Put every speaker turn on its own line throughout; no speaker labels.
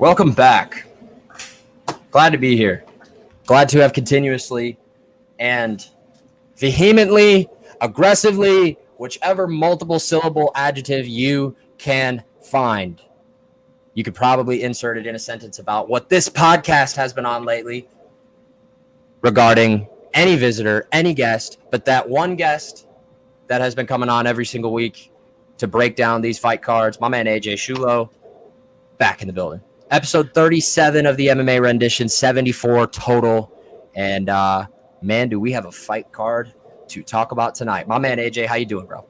Welcome back. Glad to be here. Glad to have continuously and vehemently, aggressively, whichever multiple syllable adjective you can find. You could probably insert it in a sentence about what this podcast has been on lately regarding any visitor, any guest, but that one guest that has been coming on every single week to break down these fight cards, my man AJ Schullo, back in the building. Episode 37 of the MMA rendition, 74 total. And man, do we have a fight card to talk about tonight. My man AJ, how you doing, bro?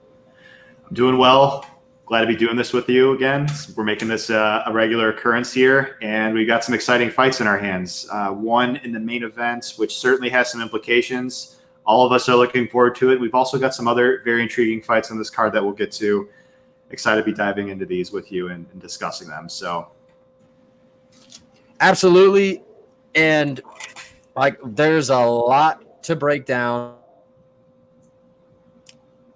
I'm doing well. Glad to be doing this with you again. We're making this a regular occurrence here, and we got some exciting fights in our hands. One in the main event, which certainly has some implications. All of us are looking forward to it. We've also got some other very intriguing fights on this card that we'll get to. Excited to be diving into these with you and discussing them. So,
absolutely. And there's a lot to break down.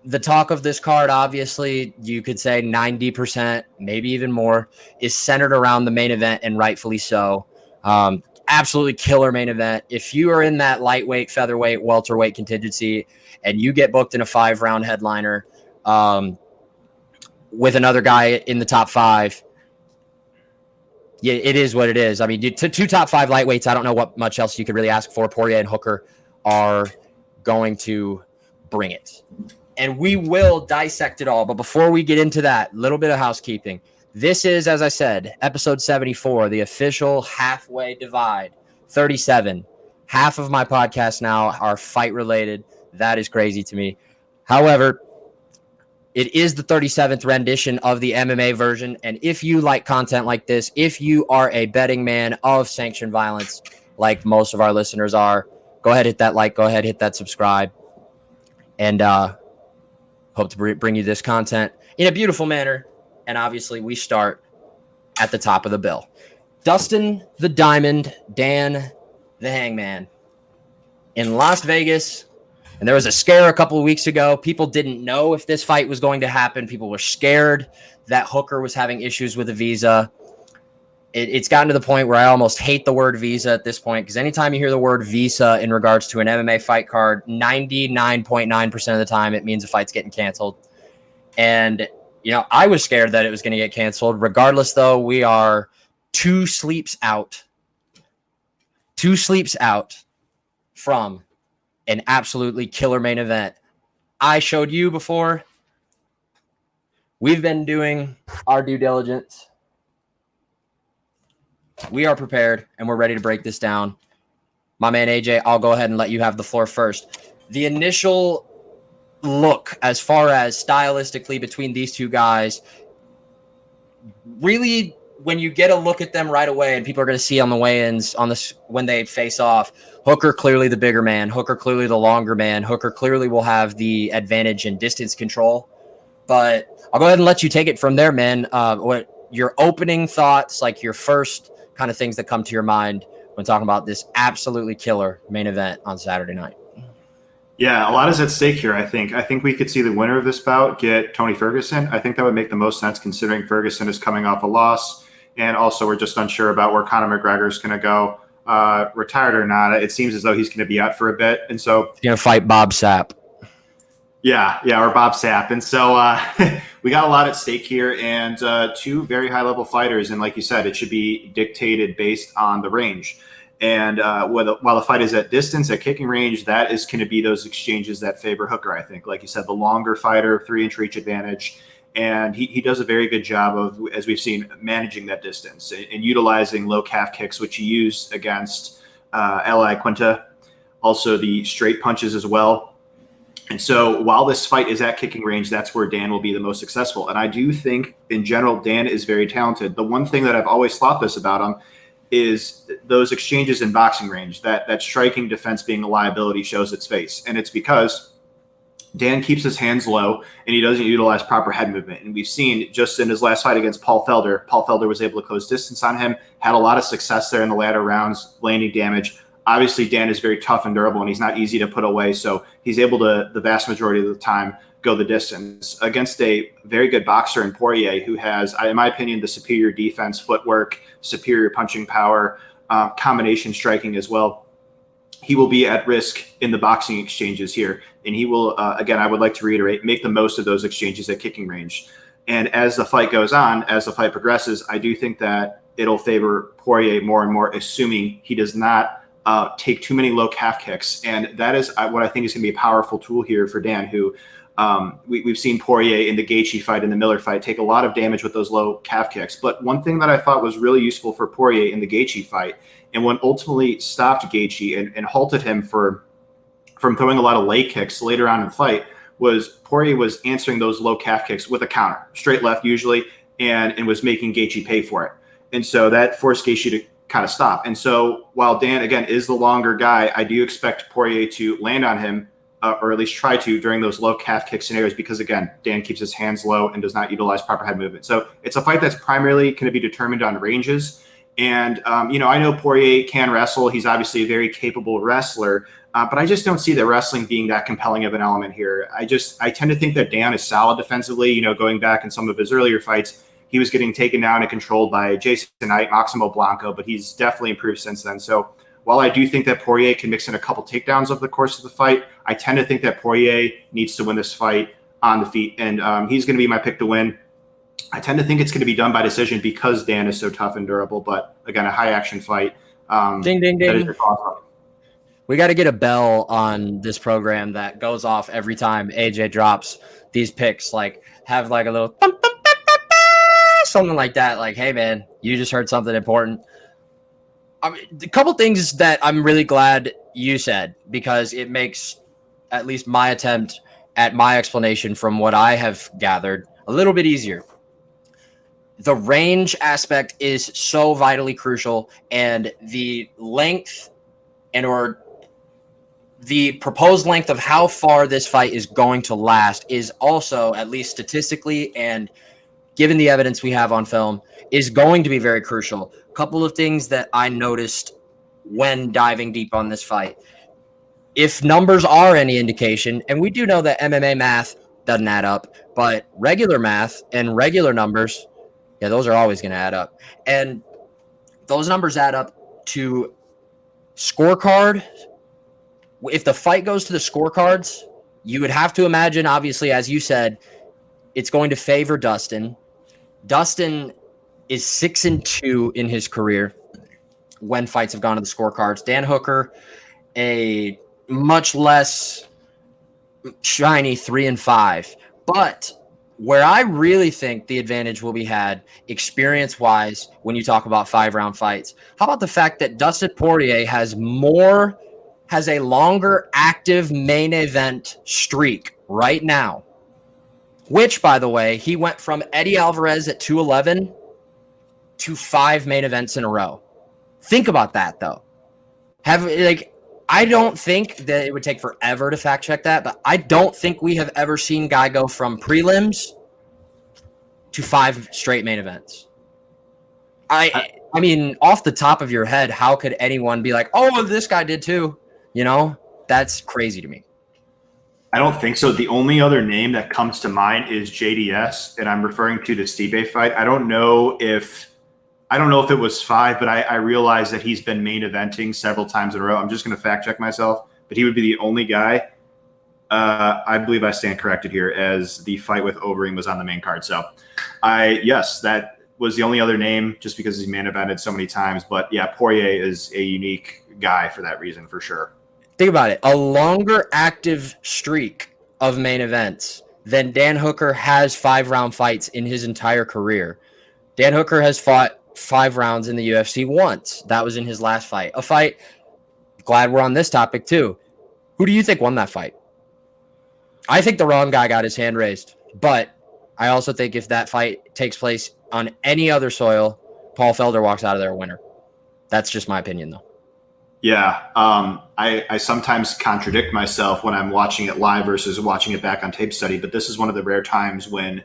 The talk of this card, obviously, you could say 90%, maybe even more, is centered around the main event, and rightfully so. Absolutely killer main event. If you are in that lightweight, featherweight, welterweight contingency, and you get booked in a 5-round headliner with another guy in the top 5, yeah, it is what it is. I mean, two top 5 lightweights, I don't know what much else you could really ask for. Poirier and Hooker are going to bring it. And we will dissect it all. But before we get into that, a little bit of housekeeping. This is, as I said, episode 74, the official halfway divide. 37. Half of my podcasts now are fight-related. That is crazy to me. However, it is the 37th rendition of the MMA version. And if you like content like this, if you are a betting man of sanctioned violence, like most of our listeners are, go ahead, hit that like, go ahead, hit that subscribe. And hope to bring you this content in a beautiful manner. And obviously, we start at the top of the bill. Dustin the Diamond, Dan the Hangman in Las Vegas. And there was a scare a couple of weeks ago. People didn't know if this fight was going to happen. People were scared that Hooker was having issues with a visa. It's gotten to the point where I almost hate the word visa at this point, because anytime you hear the word visa in regards to an MMA fight card, 99.9% of the time it means a fight's getting canceled. And, I was scared that it was going to get canceled. Regardless, though, we are 2 sleeps out from an absolutely killer main event. I showed you before. We've been doing our due diligence. We are prepared, and we're ready to break this down. My man, AJ, I'll go ahead and let you have the floor first. The initial look as far as stylistically between these two guys, really, when you get a look at them right away, and people are going to see on the weigh-ins when they face off, Hooker clearly the bigger man, Hooker clearly the longer man, Hooker clearly will have the advantage in distance control. But I'll go ahead and let you take it from there, man. What your opening thoughts, like your first kind of things that come to your mind when talking about this absolutely killer main event on Saturday night?
Yeah, a lot is at stake here, I think. I think we could see the winner of this bout get Tony Ferguson. I think that would make the most sense considering Ferguson is coming off a loss. And also we're just unsure about where Conor McGregor is going to go, retired or not. It seems as though he's going to be out for a bit. And so
he's going to fight Bob Sapp.
Yeah, or Bob Sapp. And so we got a lot at stake here, and 2 very high-level fighters. And like you said, it should be dictated based on the range. And while the fight is at distance, at kicking range, that is going to be those exchanges that favor Hooker, I think. Like you said, the longer fighter, 3-inch reach advantage. And he does a very good job of, as we've seen, managing that distance and utilizing low calf kicks, which he used against L.I. Quinta. Also the straight punches as well. And so while this fight is at kicking range, that's where Dan will be the most successful. And I do think, in general, Dan is very talented. The one thing that I've always thought this about him is those exchanges in boxing range, that striking defense being a liability shows its face. And it's because Dan keeps his hands low and he doesn't utilize proper head movement. And we've seen just in his last fight against Paul Felder was able to close distance on him, had a lot of success there in the latter rounds, landing damage. Obviously, Dan is very tough and durable, and he's not easy to put away. So he's able to, the vast majority of the time, go the distance against a very good boxer in Poirier, who has, in my opinion, the superior defense, footwork, superior punching power, combination striking as well. He will be at risk in the boxing exchanges here. And he will, again, I would like to reiterate, make the most of those exchanges at kicking range. And as the fight goes on, as the fight progresses, I do think that it'll favor Poirier more and more, assuming he does not take too many low calf kicks. And that is what I think is going to be a powerful tool here for Dan, who we've seen Poirier in the Gaethje fight and the Miller fight take a lot of damage with those low calf kicks. But one thing that I thought was really useful for Poirier in the Gaethje fight, and what ultimately stopped Gaethje and halted him from throwing a lot of leg kicks later on in the fight, was Poirier was answering those low calf kicks with a counter, straight left usually, and was making Gaethje pay for it. And so that forced Gaethje to kind of stop. And so while Dan, again, is the longer guy, I do expect Poirier to land on him, or at least try to, during those low calf kick scenarios, because, again, Dan keeps his hands low and does not utilize proper head movement. So it's a fight that's primarily going to be determined on ranges. And, I know Poirier can wrestle. He's obviously a very capable wrestler, but I just don't see the wrestling being that compelling of an element here. I tend to think that Dan is solid defensively. Going back in some of his earlier fights, he was getting taken down and controlled by Jason Knight, Maximo Blanco, but he's definitely improved since then. So while I do think that Poirier can mix in a couple takedowns over the course of the fight, I tend to think that Poirier needs to win this fight on the feet, and he's going to be my pick to win. I tend to think it's going to be done by decision because Dan is so tough and durable, but again, a high-action fight.
Ding, ding, ding.
That is your thoughts.
We got to get a bell on this program that goes off every time AJ drops these picks, like have like a little something like that. Like, hey, man, you just heard something important. I mean, a couple things that I'm really glad you said, because it makes at least my attempt at my explanation from what I have gathered a little bit easier. The range aspect is so vitally crucial, and the length or the proposed length of how far this fight is going to last is also, at least statistically and given the evidence we have on film, is going to be very crucial. A couple of things that I noticed when diving deep on this fight. If numbers are any indication, and we do know that MMA math doesn't add up, but regular math and regular numbers, yeah, those are always going to add up. And those numbers add up to scorecard. If the fight goes to the scorecards, you would have to imagine, obviously, as you said, it's going to favor Dustin. Dustin is 6-2 in his career when fights have gone to the scorecards. Dan Hooker, a much less shiny 3-5. But where I really think the advantage will be had experience-wise when you talk about 5-round fights, how about the fact that Dustin Poirier has a longer active main event streak right now, which, by the way, he went from Eddie Alvarez at 211 to 5 main events in a row. Think about that, though. I don't think that it would take forever to fact check that, but I don't think we have ever seen guy go from prelims to 5 straight main events. I mean, off the top of your head, how could anyone be like, oh, this guy did too? That's crazy to me.
I don't think so. The only other name that comes to mind is JDS, and I'm referring to the Stipe fight. I don't know if it was 5, but I realize that he's been main eventing several times in a row. I'm just going to fact check myself, but he would be the only guy. I believe I stand corrected here, as the fight with Overeem was on the main card. So yes, that was the only other name, just because he's main evented so many times. But yeah, Poirier is a unique guy for that reason, for sure.
Think about it. A longer active streak of main events than Dan Hooker has 5-round fights in his entire career. Dan Hooker has fought 5 rounds in the UFC once. That was in his last fight. A fight, glad we're on this topic too. Who do you think won that fight? I think the wrong guy got his hand raised, but I also think if that fight takes place on any other soil, Paul Felder walks out of there a winner. That's just my opinion, though.
Yeah, I sometimes contradict myself when I'm watching it live versus watching it back on tape study, but this is one of the rare times when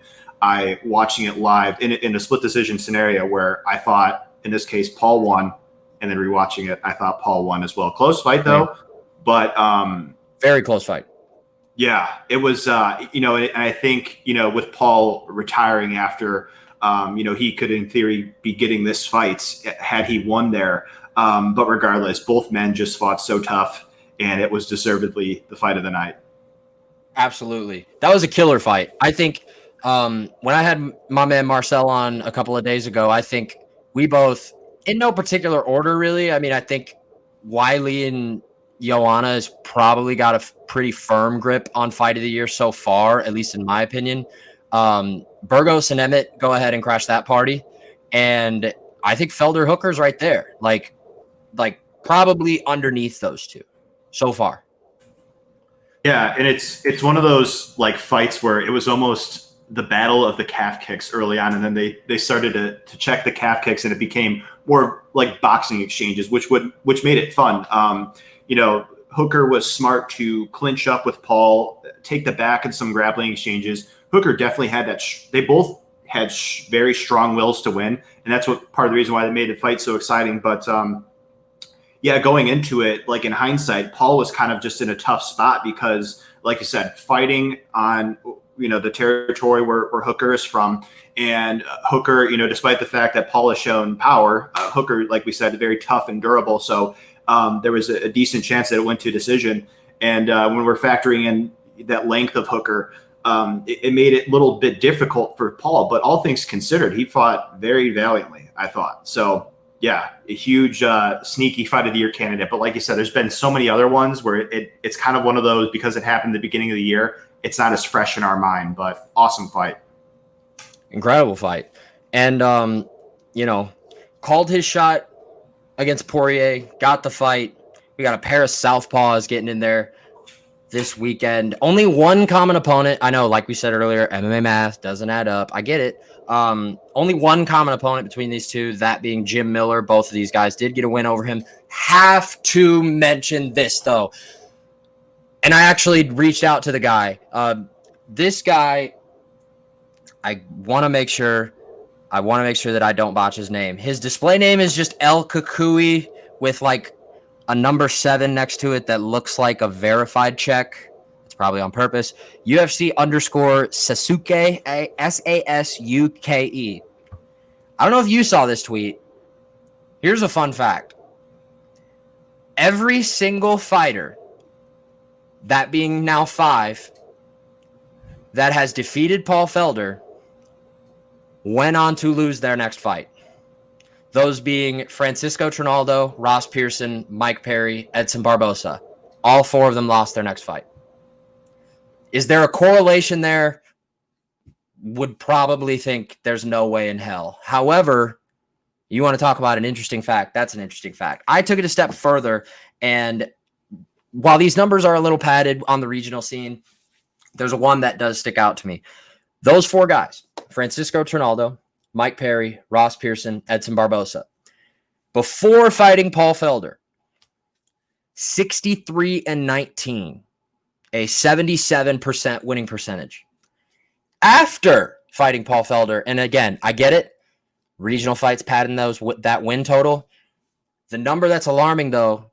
watching it live in a split decision scenario where I thought, in this case, Paul won, and then rewatching it, I thought Paul won as well. Close fight, though, but
very close fight.
Yeah, it was, and I think, with Paul retiring after, he could in theory be getting this fight had he won there. But regardless, both men just fought so tough, and it was deservedly the fight of the night.
Absolutely. That was a killer fight. I think when I had my man Marcel on a couple of days ago, I think we both, in no particular order, really. I mean, I think Wiley and Joanna has probably got a pretty firm grip on fight of the year so far, at least in my opinion. Burgos and Emmett go ahead and crash that party. And I think Felder Hooker's right there. Like probably underneath those two so far.
Yeah, and it's one of those like fights where it was almost the battle of the calf kicks early on, and then they started to check the calf kicks, and it became more like boxing exchanges, which made it fun. Hooker was smart to clinch up with Paul, take the back in some grappling exchanges. Hooker definitely had that. They both had very strong wills to win, and that's what part of the reason why they made the fight so exciting. But going into it, like in hindsight, Paul was kind of just in a tough spot because, like you said, fighting on the territory where Hooker is from, and Hooker, despite the fact that Paul has shown power, Hooker, like we said, very tough and durable. So there was a decent chance that it went to decision. And when we're factoring in that length of Hooker, it made it a little bit difficult for Paul. But all things considered, he fought very valiantly, I thought. So. Yeah, a huge sneaky fight of the year candidate. But like you said, there's been so many other ones where it's kind of one of those, because it happened at the beginning of the year, it's not as fresh in our mind, but awesome fight.
Incredible fight. And, called his shot against Poirier, got the fight. We got a pair of southpaws getting in there this weekend. Only one common opponent. I know, like we said earlier, MMA math doesn't add up. I get it. Only one common opponent between these two, that being Jim Miller. Both of these guys did get a win over him. Have to mention this, though. And I actually reached out to the guy. This guy, I want to make sure that I don't botch his name. His display name is just El Kukui with like a number 7 next to it that looks like a verified check. It's probably on purpose. UFC _ Sasuke, Sasuke. I don't know if you saw this tweet. Here's a fun fact. Every single fighter, that being now 5, that has defeated Paul Felder went on to lose their next fight. Those being Francisco Trinaldo, Ross Pearson, Mike Perry, Edson Barbosa. All 4 of them lost their next fight. Is there a correlation there? Would probably think there's no way in hell. However, you want to talk about an interesting fact. That's an interesting fact. I took it a step further, and while these numbers are a little padded on the regional scene, there's one that does stick out to me. Those 4 guys, Francisco Trinaldo, Mike Perry, Ross Pearson, Edson Barbosa, before fighting Paul Felder, 63-19, a 77% winning percentage. After fighting Paul Felder, and again, I get it, regional fights padding that win total. The number that's alarming, though,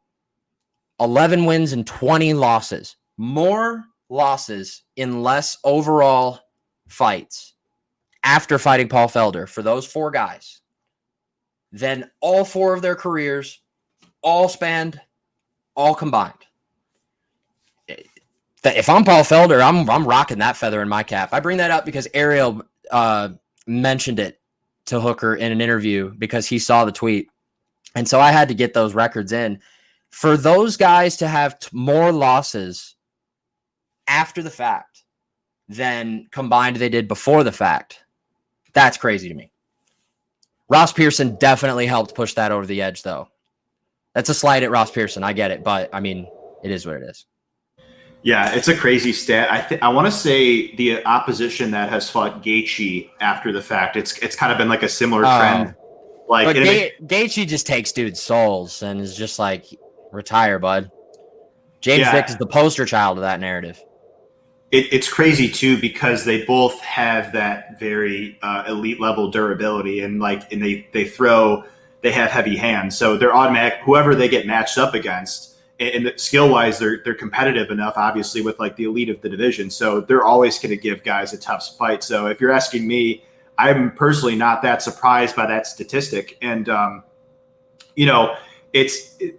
11 wins and 20 losses. More losses in less overall fights after fighting Paul Felder for those 4 guys than all 4 of their careers, all spanned, all combined. If I'm Paul Felder, I'm rocking that feather in my cap. I bring that up because Ariel mentioned it to Hooker in an interview because he saw the tweet. And so I had to get those records in. For those guys to have more losses after the fact than combined they did before the fact, that's crazy to me. Ross Pearson definitely helped push that over the edge, though. That's a slight at Ross Pearson. I get it, but I mean, it is what it is.
Yeah, it's a crazy stat. I want to say the opposition that has fought Gaethje after the fact, it's kind of been like a similar trend. Like,
but Gaethje just takes dudes' souls and is just like, retire, bud. James Vick is the poster child of that narrative.
It's crazy too because they both have that very elite level durability, and they have heavy hands, so they're automatic. Whoever they get matched up against and skill wise, they're competitive enough, obviously, with like the elite of the division. So they're always going to give guys a tough fight. So if you're asking me, I'm personally not that surprised by that statistic. And,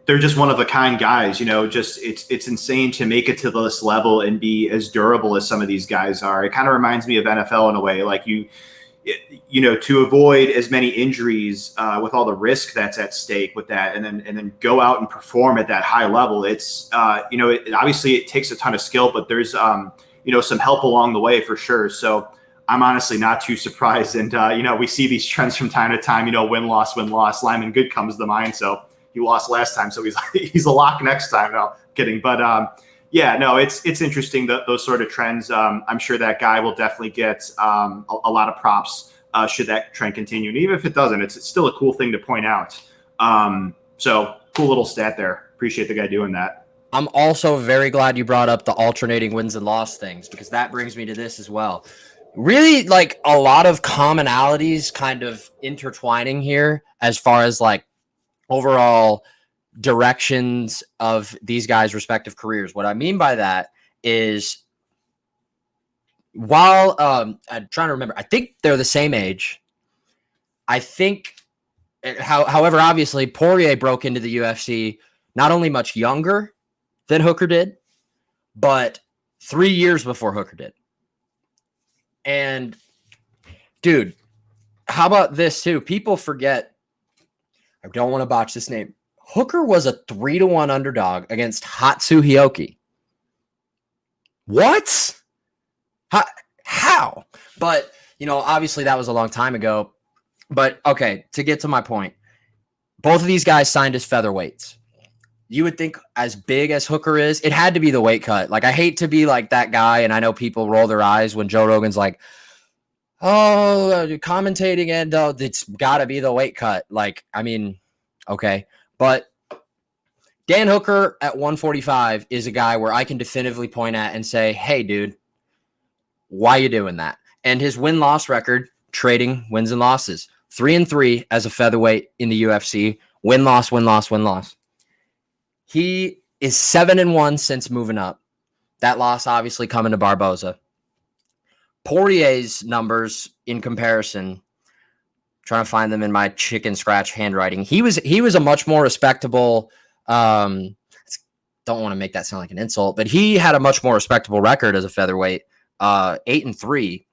they're just one of a kind guys, just it's insane to make it to this level and be as durable as some of these guys are. It kind of reminds me of NFL in a way, like to avoid as many injuries with all the risk that's at stake with that, and then go out and perform at that high level. It's obviously it takes a ton of skill, but there's some help along the way for sure. So I'm honestly not too surprised. And we see these trends from time to time. Win loss. Lyman Good comes to mind. So he lost last time, so he's a lock next time. No, kidding, but it's interesting those sort of trends. I'm sure that guy will definitely get a lot of props should that trend continue. And even if it doesn't, it's still a cool thing to point out. So cool little stat there. Appreciate the guy doing that.
I'm also very glad you brought up the alternating wins and loss things, because that brings me to this as well. Really, like, a lot of commonalities kind of intertwining here as far as like overall directions of these guys' respective careers. What I mean by that is, while I'm trying to remember, I think they're the same age. I think, however, obviously Poirier broke into the UFC not only much younger than Hooker did, but 3 years before Hooker did. And dude, how about this too? People forget, I don't want to botch this name. Hooker was a 3-1 underdog against Hatsuhioki. What? How? But, obviously that was a long time ago. But okay, to get to my point, both of these guys signed as featherweights. You would think, as big as Hooker is, it had to be the weight cut. Like, I hate to be like that guy, and I know people roll their eyes when Joe Rogan's like, oh, commentating, and it's got to be the weight cut. Like, I mean, okay. But Dan Hooker at 145 is a guy where I can definitively point at and say, hey, dude, why you doing that? And his win-loss record, trading wins and losses, 3-3 as a featherweight in the UFC. Win-loss, win-loss, win-loss. He is 7-1 since moving up. That loss obviously coming to Barboza. Poirier's numbers in comparison, trying to find them in my chicken scratch handwriting. He was a much more respectable, don't want to make that sound like an insult, but he had a much more respectable record as a featherweight, 8-3,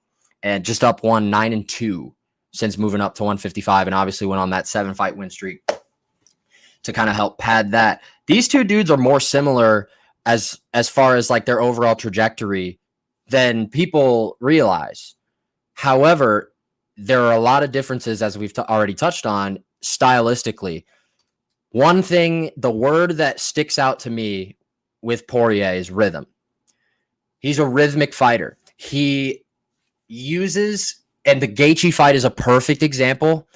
and just up 9-2 since moving up to 155, and obviously went on that 7-fight win streak to kind of help pad that. These two dudes are more similar as far as like their overall trajectory than people realize. However, there are a lot of differences, as we've already touched on, stylistically. One thing, the word that sticks out to me with Poirier is rhythm. He's a rhythmic fighter. He uses, and the Gaethje fight is a perfect example.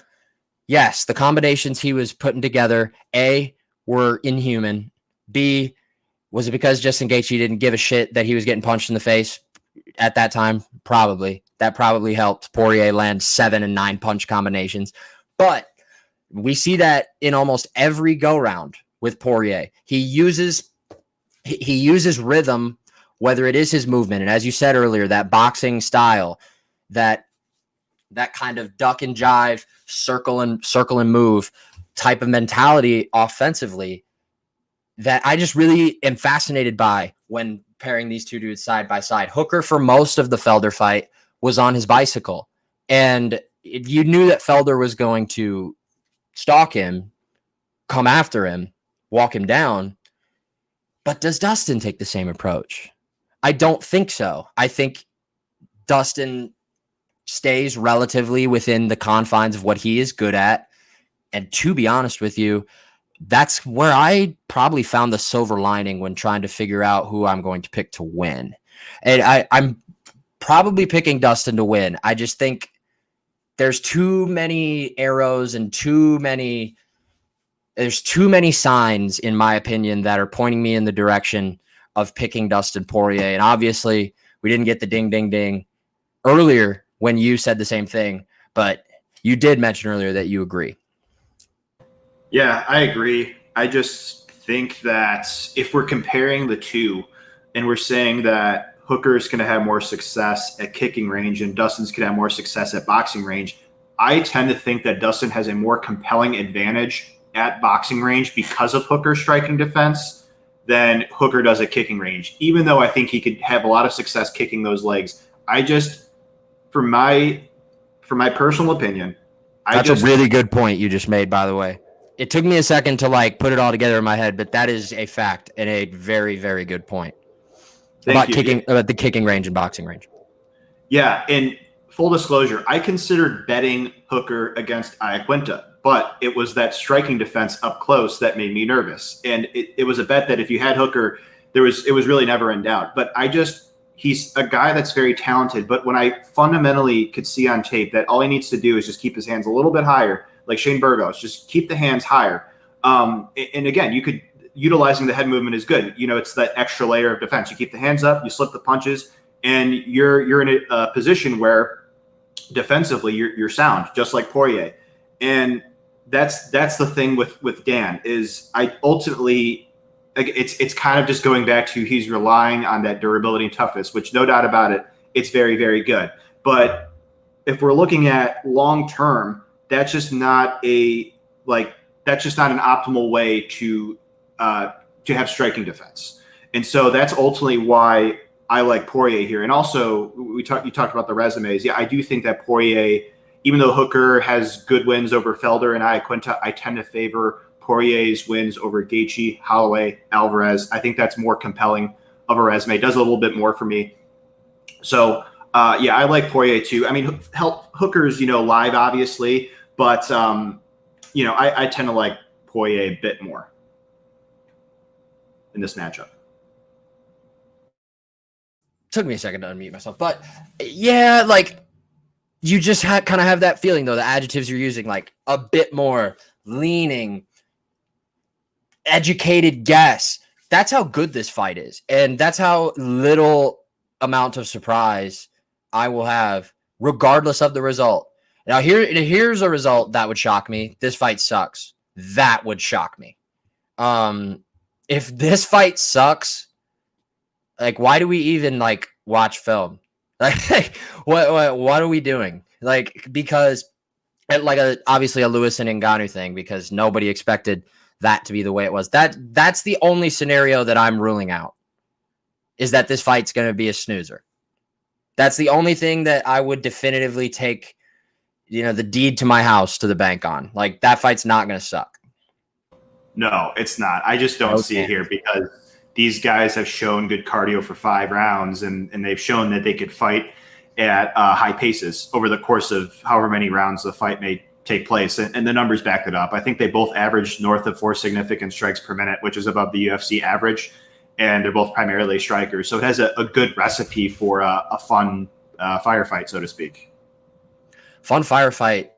Yes, the combinations he was putting together, A, were inhuman. B, was it because Justin Gaethje didn't give a shit that he was getting punched in the face at that time? Probably. That probably helped Poirier land 7 and 9 punch combinations. But we see that in almost every go-round with Poirier. He uses rhythm, whether it is his movement, and as you said earlier, that boxing style, that kind of duck and jive, circle and move type of mentality offensively, that I just really am fascinated by when pairing these two dudes side by side. Hooker, for most of the Felder fight, was on his bicycle. And you knew that Felder was going to stalk him, come after him, walk him down. But does Dustin take the same approach? I don't think so. I think Dustin stays relatively within the confines of what he is good at. And to be honest with you, that's where I probably found the silver lining when trying to figure out who I'm going to pick to win. And I'm probably picking Dustin to win. I just think there's too many arrows and there's too many signs, in my opinion, that are pointing me in the direction of picking Dustin Poirier. And obviously, we didn't get the ding, ding, ding earlier when you said the same thing, but you did mention earlier that you agree.
Yeah, I agree. I just think that if we're comparing the two and we're saying that Hooker's going to have more success at kicking range and Dustin's going to have more success at boxing range, I tend to think that Dustin has a more compelling advantage at boxing range because of Hooker's striking defense than Hooker does at kicking range, even though I think he could have a lot of success kicking those legs. I just, for my personal opinion,
That's a really good point you just made, by the way. It took me a second to like put it all together in my head, but that is a fact and a very, very good point about the kicking range and boxing range.
Yeah, and full disclosure, I considered betting Hooker against Iaquinta, but it was that striking defense up close that made me nervous. And it was a bet that if you had Hooker, it was really never in doubt. But he's a guy that's very talented, but when I fundamentally could see on tape that all he needs to do is just keep his hands a little bit higher, like Shane Burgos, just keep the hands higher. And again, utilizing the head movement is good. It's that extra layer of defense. You keep the hands up, you slip the punches, and you're in a position where defensively you're sound, just like Poirier. And that's the thing with Dan is I ultimately, like, it's kind of just going back to he's relying on that durability and toughness, which no doubt about it, it's very, very good. But if we're looking at long term, that's just not an optimal way to have striking defense. And so that's ultimately why I like Poirier here. And also you talked about the resumes. Yeah, I do think that Poirier, even though Hooker has good wins over Felder and Iaquinta, I tend to favor Poirier's wins over Gaethje, Holloway, Alvarez. I think that's more compelling of a resume. It does a little bit more for me. So, I like Poirier too. I mean, Hooker's, live, obviously, but, I tend to like Poirier a bit more in this matchup.
Took me a second to unmute myself, but yeah, like you just kind of have that feeling though, the adjectives you're using, like a bit more leaning, educated guess. That's how good this fight is. And that's how little amount of surprise I will have regardless of the result. Now here's a result that would shock me. This fight sucks. That would shock me. If this fight sucks, like, why do we even like watch film? Like, what are we doing? Like, because obviously a Lewis and Ngannou thing, because nobody expected that to be the way it was. That's the only scenario that I'm ruling out, is that this fight's going to be a snoozer. That's the only thing that I would definitively take, the deed to my house to the bank on. Like, that fight's not going to suck.
No, it's not. I just don't see it here because these guys have shown good cardio for 5 rounds, and they've shown that they could fight at high paces over the course of however many rounds the fight may take place. And the numbers back it up. I think they both averaged north of 4 significant strikes per minute, which is above the UFC average. And they're both primarily strikers. So it has a good recipe for a fun firefight, so to speak.
Fun firefight,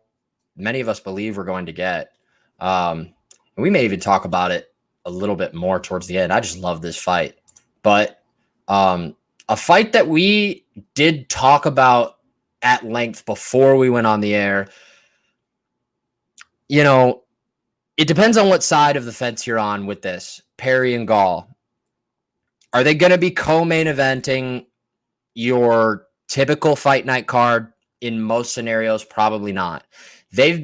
many of us believe we're going to get. And we may even talk about it a little bit more towards the end. I just love this fight. But a fight that we did talk about at length before we went on the air, it depends on what side of the fence you're on with this. Perry and Gall. Are they going to be co-main eventing your typical fight night card? In most scenarios, probably not. They've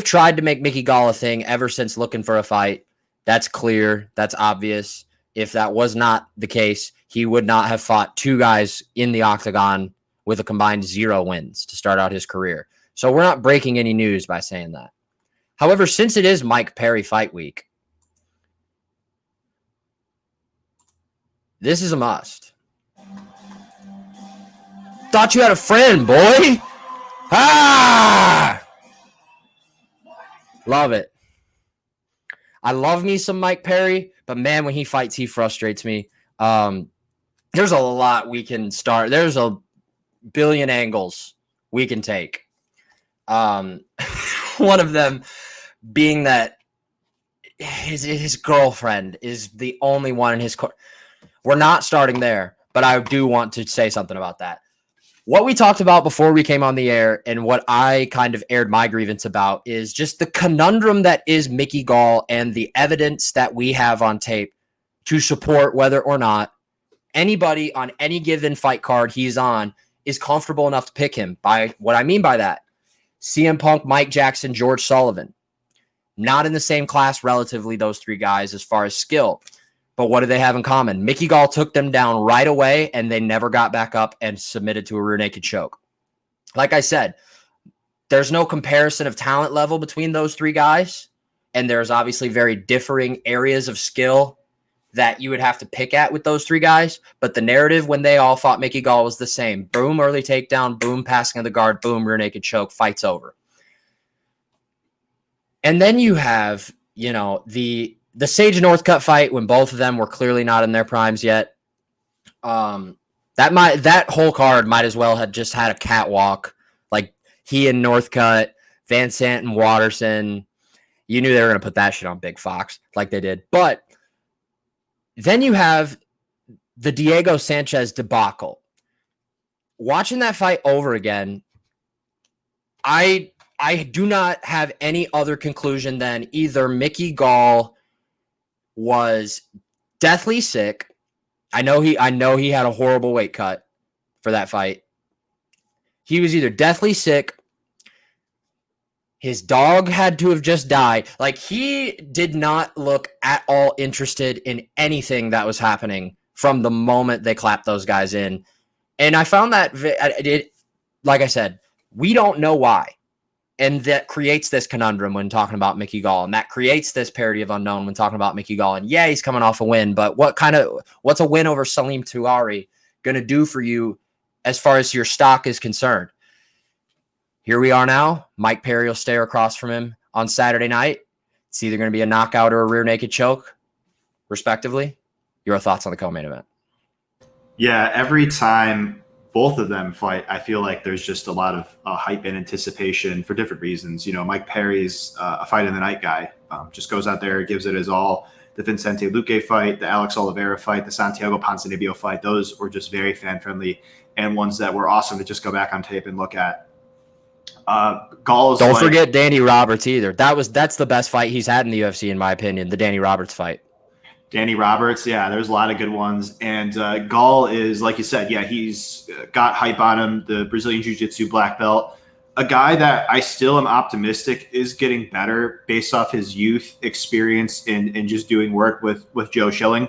tried to make Mickey Gall a thing ever since Looking for a Fight. That's clear. That's obvious. If that was not the case, he would not have fought 2 guys in the octagon with a combined 0 wins to start out his career. So we're not breaking any news by saying that. However, since it is Mike Perry Fight Week, this is a must. Thought you had a friend, boy. Love it. I love me some Mike Perry, but man, when he fights, he frustrates me. There's a lot we can start. There's a billion angles we can take. One of them being that his girlfriend is the only one in his court. We're not starting there, but I do want to say something about that. What we talked about before we came on the air and what I kind of aired my grievance about is just the conundrum that is Mickey Gall and the evidence that we have on tape to support whether or not anybody on any given fight card he's on is comfortable enough to pick him. By what I mean by that, CM Punk, Mike Jackson, George Sullivan, not in the same class relatively, those three guys as far as skill. But what do they have in common? Mickey Gall took them down right away, and they never got back up and submitted to a rear naked choke. Like I said, there's no comparison of talent level between those three guys, and there's obviously very differing areas of skill that you would have to pick at with those three guys. But the narrative when they all fought Mickey Gall was the same. Boom, early takedown, boom, passing of the guard, boom, rear naked choke, fight's over. And then you have, the Sage Northcutt fight when both of them were clearly not in their primes yet. That whole card might as well have just had a catwalk. Like he and Northcutt, Van Sant and Watterson. You knew they were going to put that shit on Big Fox like they did. But then you have the Diego Sanchez debacle. Watching that fight over again, I do not have any other conclusion than either Mickey Gall was deathly sick. I know he had a horrible weight cut for that fight. He was either deathly sick, his dog had to have just died. Like, he did not look at all interested in anything that was happening from the moment they clapped those guys in. And I found that, like I said, we don't know why. And that creates this conundrum when talking about Mickey Gall. And that creates this parody of unknown when talking about Mickey Gall. And yeah, he's coming off a win, but what's a win over Salim Touari going to do for you as far as your stock is concerned? Here we are now. Mike Perry will stare across from him on Saturday night. It's either going to be a knockout or a rear naked choke, respectively. Your thoughts on the co-main event?
Yeah, every time both of them fight, I feel like there's just a lot of hype and anticipation for different reasons. Mike Perry's a fight in the night guy. Just goes out there, gives it his all. The Vicente Luque fight, the Alex Oliveira fight, the Santiago Ponzinibbio fight, those were just very fan-friendly and ones that were awesome to just go back on tape and look at. Gall's
Don't forget Danny Roberts either. That's the best fight he's had in the UFC, in my opinion, the Danny Roberts fight.
Danny Roberts, yeah, there's a lot of good ones. And Gall is, like you said, yeah, he's got hype on him, the Brazilian Jiu-Jitsu black belt. A guy that I still am optimistic is getting better based off his youth experience in just doing work with Joe Schilling.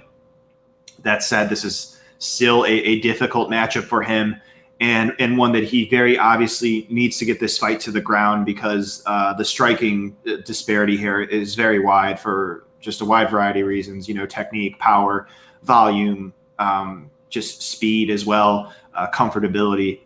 That said, this is still a difficult matchup for him. And one that he very obviously needs to get this fight to the ground because the striking disparity here is very wide for just a wide variety of reasons, technique, power, volume, just speed as well, comfortability.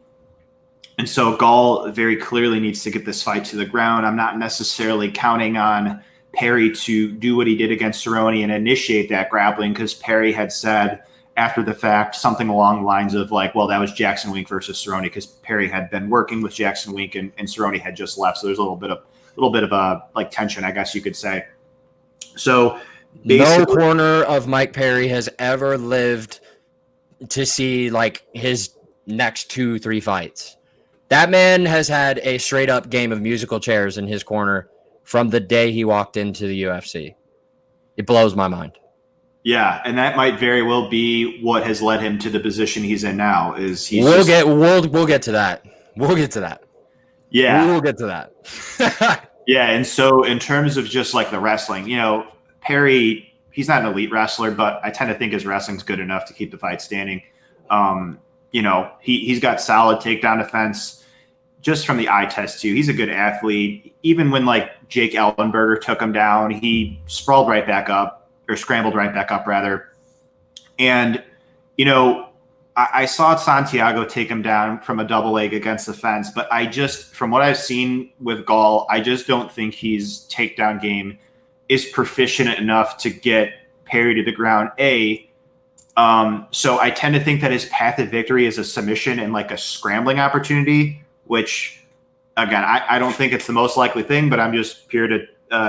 And so Gall very clearly needs to get this fight to the ground. I'm not necessarily counting on Perry to do what he did against Cerrone and initiate that grappling because Perry had said after the fact something along the lines of like, well, that was Jackson Wink versus Cerrone because Perry had been working with Jackson Wink and Cerrone had just left. So there's a little bit of a like tension, I guess you could say. So
no corner of Mike Perry has ever lived to see like his next 2-3 fights. That man has had a straight up game of musical chairs in his corner from the day he walked into the UFC. It blows my mind.
Yeah, and that might very well be what has led him to the position he's in now.
We'll get to that. We'll get to that.
Yeah,
we'll get to that.
Yeah, and so in terms of just like the wrestling, Perry, he's not an elite wrestler, but I tend to think his wrestling's good enough to keep the fight standing. He's got solid takedown defense just from the eye test too. He's a good athlete. Even when like Jake Ellenberger took him down, he scrambled right back up rather. And, I saw Santiago take him down from a double leg against the fence, but from what I've seen with Gall, I just don't think his takedown game is proficient enough to get Perry to the ground. So I tend to think that his path of victory is a submission and like a scrambling opportunity, which again, I don't think it's the most likely thing, but I'm just here to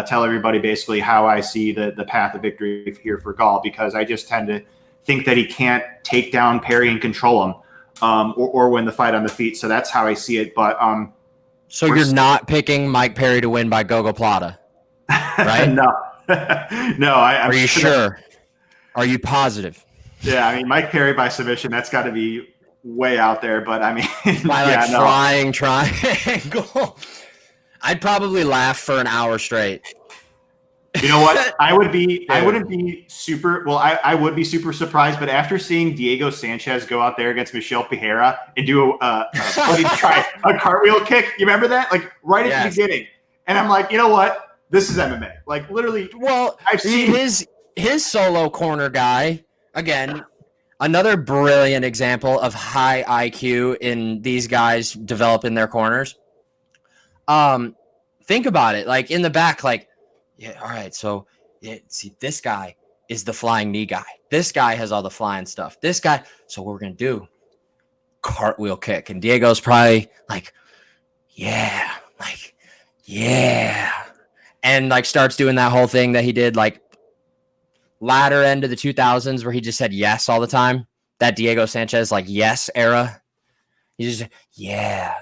tell everybody basically how I see the path of victory here for Gall, because I just tend to think that he can't take down Perry and control him. or win the fight on the feet. So that's how I see it. But
so you're not picking Mike Perry to win by Gogo Plata, right?
No, no.
Are you sure? Are you positive?
Yeah, I mean, Mike Perry by submission, that's got to be way out there. But I mean,
by like flying triangle, I'd probably laugh for an hour straight.
You know what? I wouldn't be super. Well, I would be super surprised. But after seeing Diego Sanchez go out there against Michel Pereira and do a cartwheel kick, you remember that? Like right at the beginning, and I'm like, you know what? This is MMA. Like literally.
Well, I've seen his solo corner guy again. Another brilliant example of high IQ in these guys developing their corners. Think about it. Like in the back, like. Yeah, all right. So, see, this guy is the flying knee guy. This guy has all the flying stuff. This guy. So, what we're going to do, cartwheel kick. And Diego's probably like, yeah. And like starts doing that whole thing that he did like latter end of the 2000s where he just said yes all the time. That Diego Sanchez, like, yes era. He just, yeah,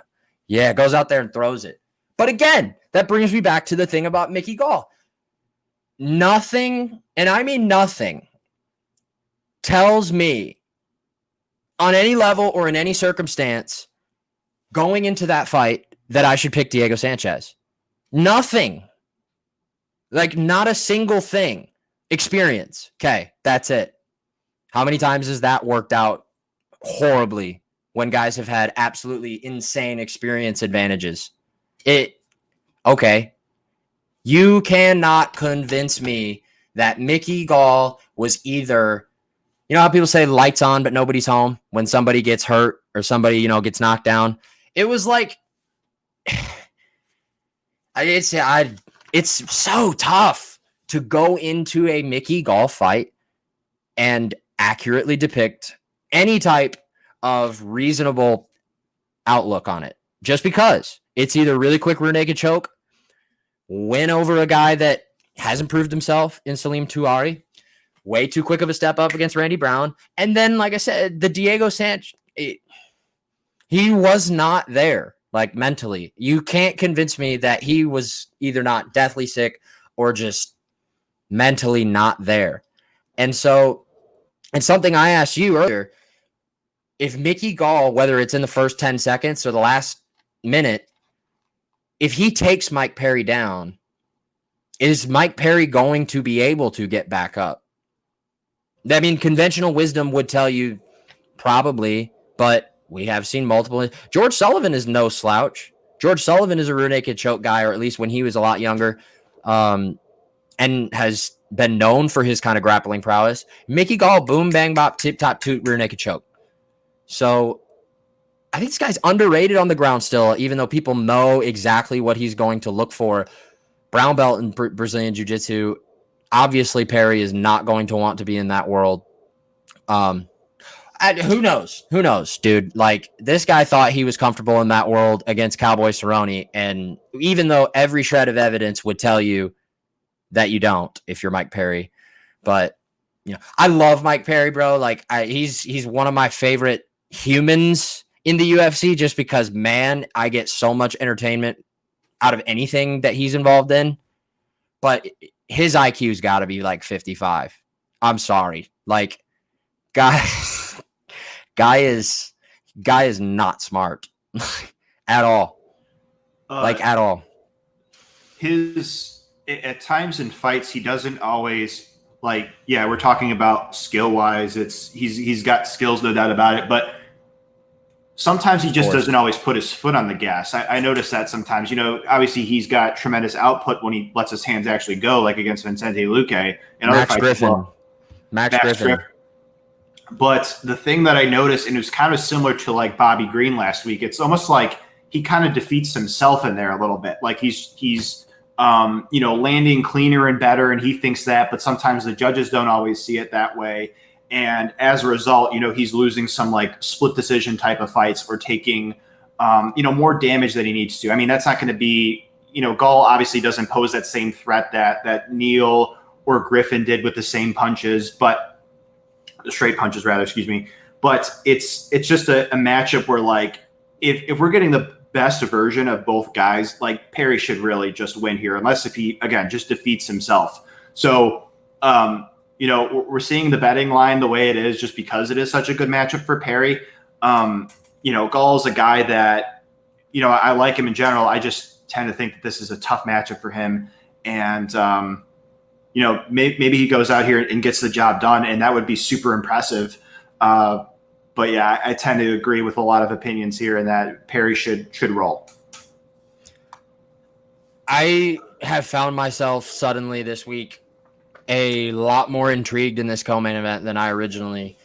goes out there and throws it. But again, that brings me back to the thing about Mickey Gall. Nothing, and I mean nothing, tells me on any level or in any circumstance going into that fight that I should pick Diego Sanchez. Nothing. Like not a single thing. Experience. Okay, that's it. How many times has that worked out horribly when guys have had absolutely insane experience advantages? Okay. You cannot convince me that Mickey Gall was either, you know how people say lights on, but nobody's home when somebody gets hurt or somebody, gets knocked down. It was like, it's so tough to go into a Mickey Gall fight and accurately depict any type of reasonable outlook on it. Just because it's either really quick rear naked choke, win over a guy that hasn't proved himself in Salim Touari, way too quick of a step up against Randy Brown. And then, like I said, the Diego Sanchez, he was not there, like mentally. You can't convince me that he was either not deathly sick or just mentally not there. And so, and something I asked you earlier, if Mickey Gall, whether it's in the first 10 seconds or the last minute, if he takes Mike Perry down, is Mike Perry going to be able to get back up? I mean, conventional wisdom would tell you probably, but we have seen multiple. George Sullivan is no slouch. George Sullivan is a rear naked choke guy, or at least when he was a lot younger, and has been known for his kind of grappling prowess. Mickey Gall, boom, bang, bop, tip, top, toot, rear naked choke. So I think this guy's underrated on the ground still, even though people know exactly what he's going to look for. Brown belt in Brazilian Jiu-Jitsu. Obviously, Perry is not going to want to be in that world. Who knows? Who knows, dude? Like, this guy thought he was comfortable in that world against Cowboy Cerrone, and even though every shred of evidence would tell you that you don't if you're Mike Perry. But, I love Mike Perry, bro. Like, he's one of my favorite humans in the UFC just because, man, I get so much entertainment out of anything that he's involved in. But his IQ's got to be like 55. I'm sorry. Like, guy is not smart at all. At all.
At times in fights, he doesn't always we're talking about skill wise. He's got skills, no doubt about it, but sometimes he just doesn't always put his foot on the gas. I notice that sometimes, obviously he's got tremendous output when he lets his hands actually go, like against Vicente Luque and
Max Griffin. Max Griffin.
But the thing that I noticed, and it was kind of similar to like Bobby Green last week, it's almost like he kind of defeats himself in there a little bit. Like he's landing cleaner and better, and he thinks that, but sometimes the judges don't always see it that way. And as a result, he's losing some like split decision type of fights or taking, more damage than he needs to. I mean, that's not going to be, Gall obviously doesn't pose that same threat that Neal or Griffin did with the same punches, but the straight punches rather, excuse me. but it's just a matchup where like if we're getting the best version of both guys, like Perry should really just win here, unless if he again just defeats himself. So we're seeing the betting line the way it is just because it is such a good matchup for Perry. Gall's a guy that I like him in general. I just tend to think that this is a tough matchup for him, and maybe he goes out here and gets the job done, and that would be super impressive. But yeah, I tend to agree with a lot of opinions here, and that Perry should roll.
I have found myself suddenly this week a lot more intrigued in this co-main event than I originally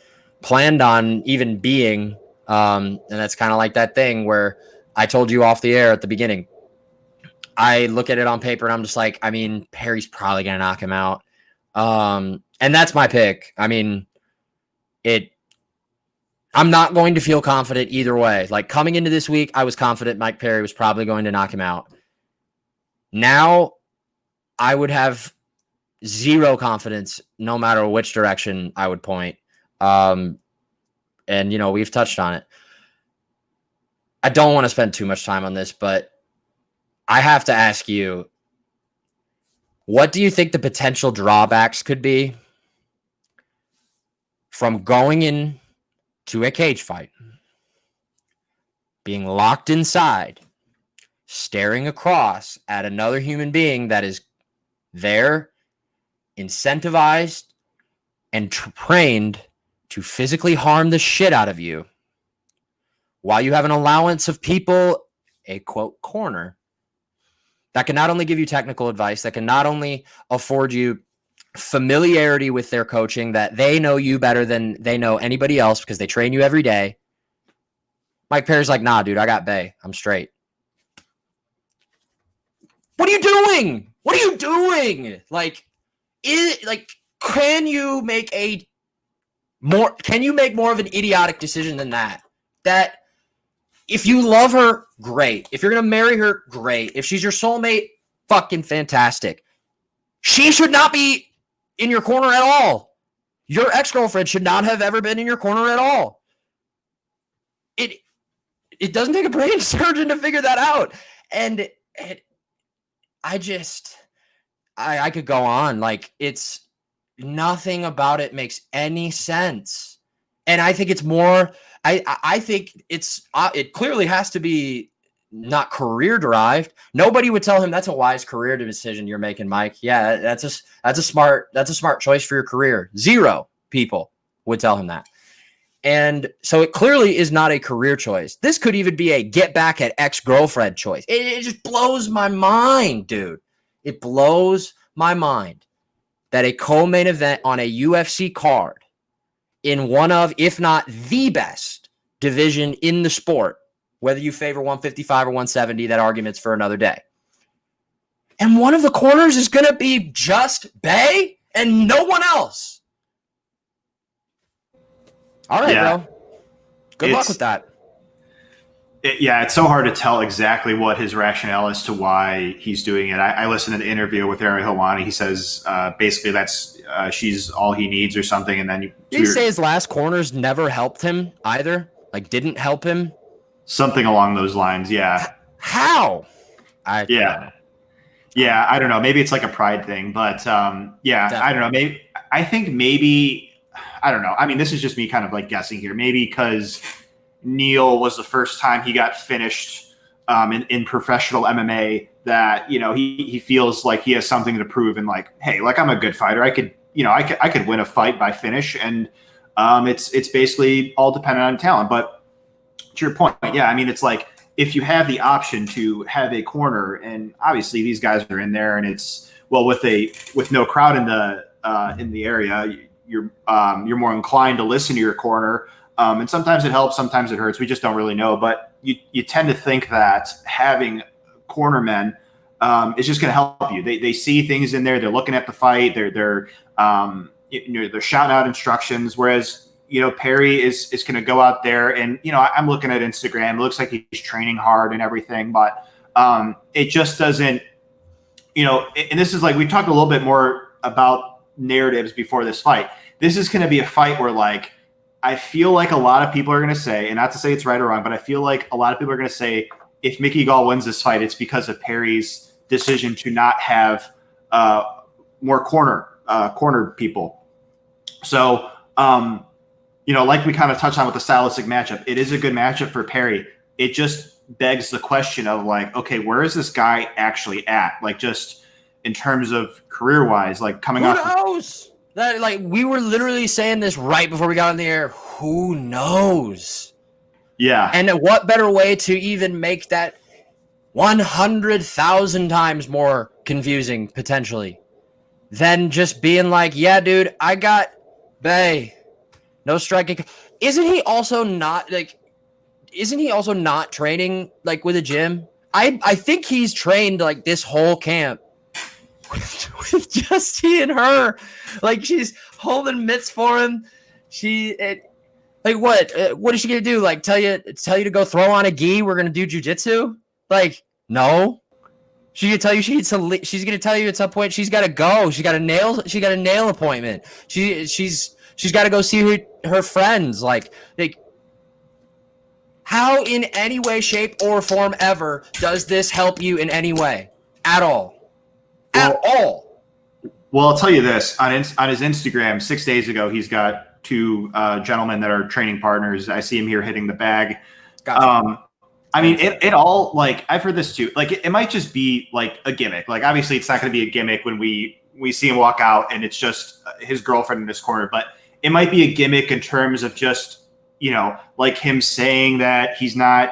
planned on even being. And that's kind of like that thing where I told you off the air at the beginning. I look at it on paper and I'm just like, I mean, Perry's probably going to knock him out. And that's my pick. I mean, I'm not going to feel confident either way. Like coming into this week, I was confident Mike Perry was probably going to knock him out. Now I would have zero confidence no matter which direction I would point. And we've touched on it. I don't want to spend too much time on this, but I have to ask you, what do you think the potential drawbacks could be from going in to a cage fight, being locked inside, staring across at another human being that is there, incentivized, and trained to physically harm the shit out of you, while you have an allowance of people, a quote, corner, that can not only give you technical advice, that can not only afford you familiarity with their coaching, that they know you better than they know anybody else because they train you every day. Mike Perry's like, nah, dude, I got Bay. I'm straight. What are you doing? What are you doing? Can you make more of an idiotic decision than that? That if you love her, great. If you're going to marry her, great. If she's your soulmate, fucking fantastic. She should not be in your corner at all. Your ex-girlfriend should not have ever been in your corner at all. It doesn't take a brain surgeon to figure that out. And I could go on. Like, it's nothing about it makes any sense. And I think it's more, I think it clearly has to be not career derived. Nobody would tell him that's a wise career decision you're making, Mike. Yeah, that's a smart choice for your career. Zero people would tell him that. And so it clearly is not a career choice. This could even be a get back at ex-girlfriend choice. It just blows my mind, dude. It blows my mind that a co-main event on a UFC card in one of, if not the best division in the sport, whether you favor 155 or 170, that argument's for another day. And one of the corners is going to be just Bay and no one else. All right, bro. Good luck with that.
It's so hard to tell exactly what his rationale as to why he's doing it. I listened to the interview with Ariel Helwani. He says basically that's she's all he needs or something. And then
did he say his last corners never helped him either? Like, didn't help him?
Something along those lines, yeah.
How?
I don't know. Maybe it's like a pride thing, but definitely. I don't know. Maybe I don't know. I mean, this is just me kind of like guessing here. Maybe because Neil was the first time he got finished in professional MMA that, he feels like he has something to prove and like, hey, like I'm a good fighter. I could win a fight by finish. And it's basically all dependent on talent. But to your point, yeah, I mean, it's like if you have the option to have a corner, and obviously these guys are in there, and it's with no crowd in the area, you're more inclined to listen to your corner. And sometimes it helps, sometimes it hurts. We just don't really know. But you tend to think that having cornermen is just going to help you. They see things in there. They're looking at the fight. They're shouting out instructions. Whereas Perry is going to go out there and I'm looking at Instagram. It looks like he's training hard and everything, but it just doesn't. And this is like we talked a little bit more about narratives before this fight. This is going to be a fight where like I feel like a lot of people are going to say, and not to say it's right or wrong, but I feel like a lot of people are going to say if Mickey Gall wins this fight, it's because of Perry's decision to not have more corner people. So, like we kind of touched on with the stylistic matchup, it is a good matchup for Perry. It just begs the question of like, okay, where is this guy actually at? Like just in terms of career-wise, like coming off.
Who knows? That like we were literally saying this right before we got on the air. Who knows?
Yeah.
And what better way to even make that 100,000 times more confusing potentially than just being like, yeah, dude, I got Bay. No striking. Isn't he also not training like with a gym? I think he's trained like this whole camp with just he and her. Like she's holding mitts for him. What is she gonna do? Like tell you to go throw on a gi? We're gonna do jujitsu? Like no. She's gonna tell you she's gonna tell you at some point she's gotta go. She got a nail appointment. She's got to go see her friends. Like how in any way, shape, or form ever does this help you in any way at all? At all?
Well, I'll tell you this on his Instagram 6 days ago, he's got two gentlemen that are training partners. I see him here hitting the bag.
Gotcha.
I mean, it all like I've heard this too. Like it might just be like a gimmick. Like obviously, it's not going to be a gimmick when we see him walk out and it's just his girlfriend in his corner, but it might be a gimmick in terms of just, like him saying that he's not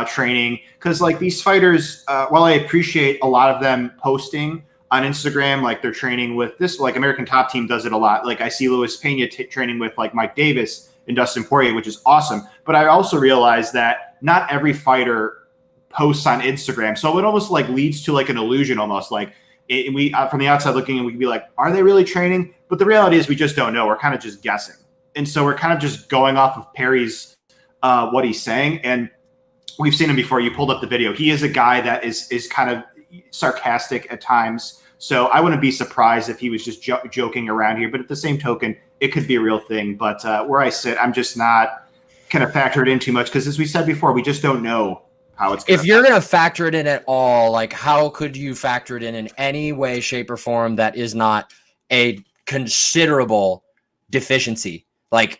training. Because like these fighters, while I appreciate a lot of them posting on Instagram, like they're training with this, like American Top Team does it a lot. Like I see Luis Pena training with like Mike Davis and Dustin Poirier, which is awesome. But I also realize that not every fighter posts on Instagram. So it almost like leads to like an illusion almost like we from the outside looking and we can be like, are they really training? But the reality is we just don't know. We're kind of just guessing. And so we're kind of just going off of Perry's, what he's saying. And we've seen him before. You pulled up the video. He is a guy that is kind of sarcastic at times. So I wouldn't be surprised if he was just joking around here. But at the same token, it could be a real thing. But where I sit, I'm just not kind of factored in too much. Because as we said before, we just don't know how it's going.
If you're going to factor it in at all, like how could you factor it in any way, shape, or form that is not a considerable deficiency? Like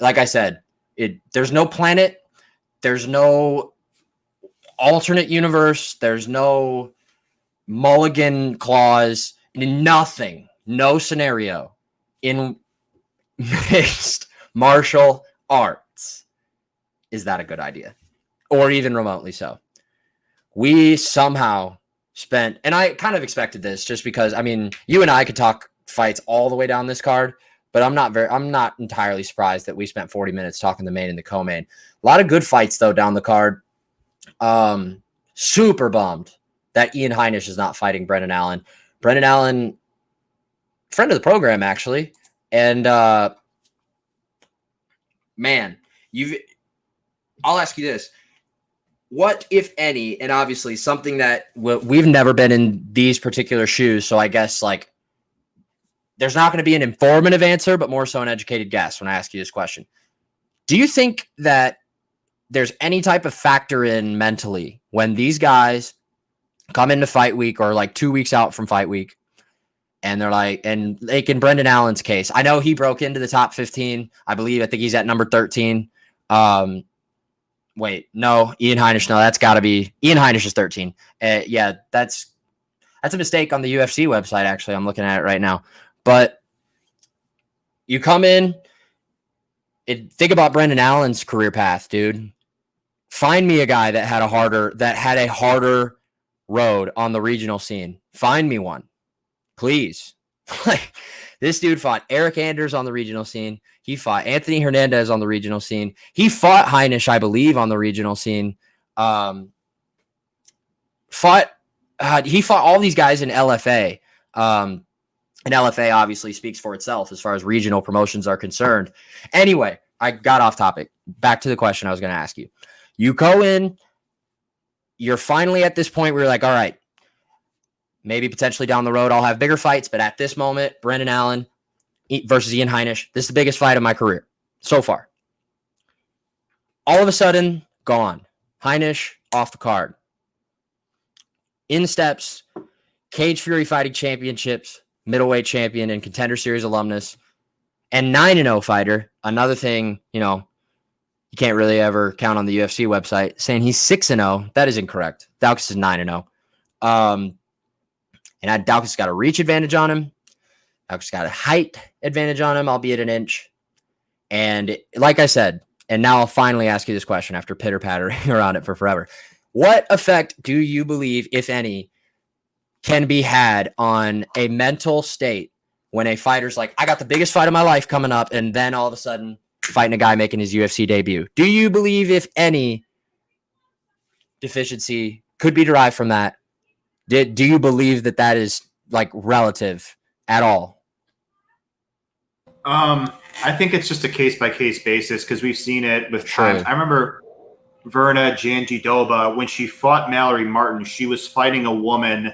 I said, there's no planet, there's no alternate universe, there's no mulligan clause, nothing, no scenario in mixed martial arts is that a good idea, or even remotely so. We somehow spent, and I kind of expected this just because, I mean, you and I could talk fights all the way down this card, but I'm not entirely surprised that we spent 40 minutes talking the main and the co-main. A lot of good fights though down the card. Super bummed that Ian Hainish is not fighting Brendan Allen. Brendan Allen, friend of the program actually, and man, I'll ask you this: what, if any, and obviously something that we've never been in these particular shoes, so I guess like. There's not going to be an informative answer, but more so an educated guess when I ask you this question. Do you think that there's any type of factor in mentally when these guys come into fight week or like 2 weeks out from fight week and they're like, and like in Brendan Allen's case, I know he broke into the top 15. I think he's at number 13. Wait, no, Ian Hainish. No, that's got to be Ian Hainish is 13. Yeah, that's a mistake on the UFC website. Actually, I'm looking at it right now. But you come in and think about Brendan Allen's career path, dude. Find me a guy that had a harder road on the regional scene. Find me one, please. Like this dude fought Eric Anders on the regional scene. He fought Anthony Hernandez on the regional scene. He fought Hainish, I believe, on the regional scene. He fought all these guys in LFA. And LFA obviously speaks for itself as far as regional promotions are concerned. Anyway, I got off topic. Back to the question I was going to ask you. You go in, you're finally at this point where you're like, all right, maybe potentially down the road I'll have bigger fights, but at this moment, Brendan Allen versus Ian Hainish, this is the biggest fight of my career. so far. All of a sudden, gone. Hainish off the card. In steps Cage Fury Fighting Championships, middleweight champion and Contender Series alumnus, and 9-0 fighter. Another thing, you can't really ever count on the UFC website saying he's 6-0. That is incorrect. Daukaus is 9-0. And Daukaus got a reach advantage on him. Daukaus got a height advantage on him, albeit an inch. And like I said, and now I'll finally ask you this question after pitter-pattering around it for forever. What effect do you believe, if any, can be had on a mental state when a fighter's like, I got the biggest fight of my life coming up, and then all of a sudden fighting a guy making his UFC debut? Do you believe, if any, deficiency could be derived from that? Do you believe that is like relative at all?
I think it's just a case-by-case basis because we've seen it with times. I remember Verna Jandiroba, when she fought Mallory Martin, she was fighting a woman.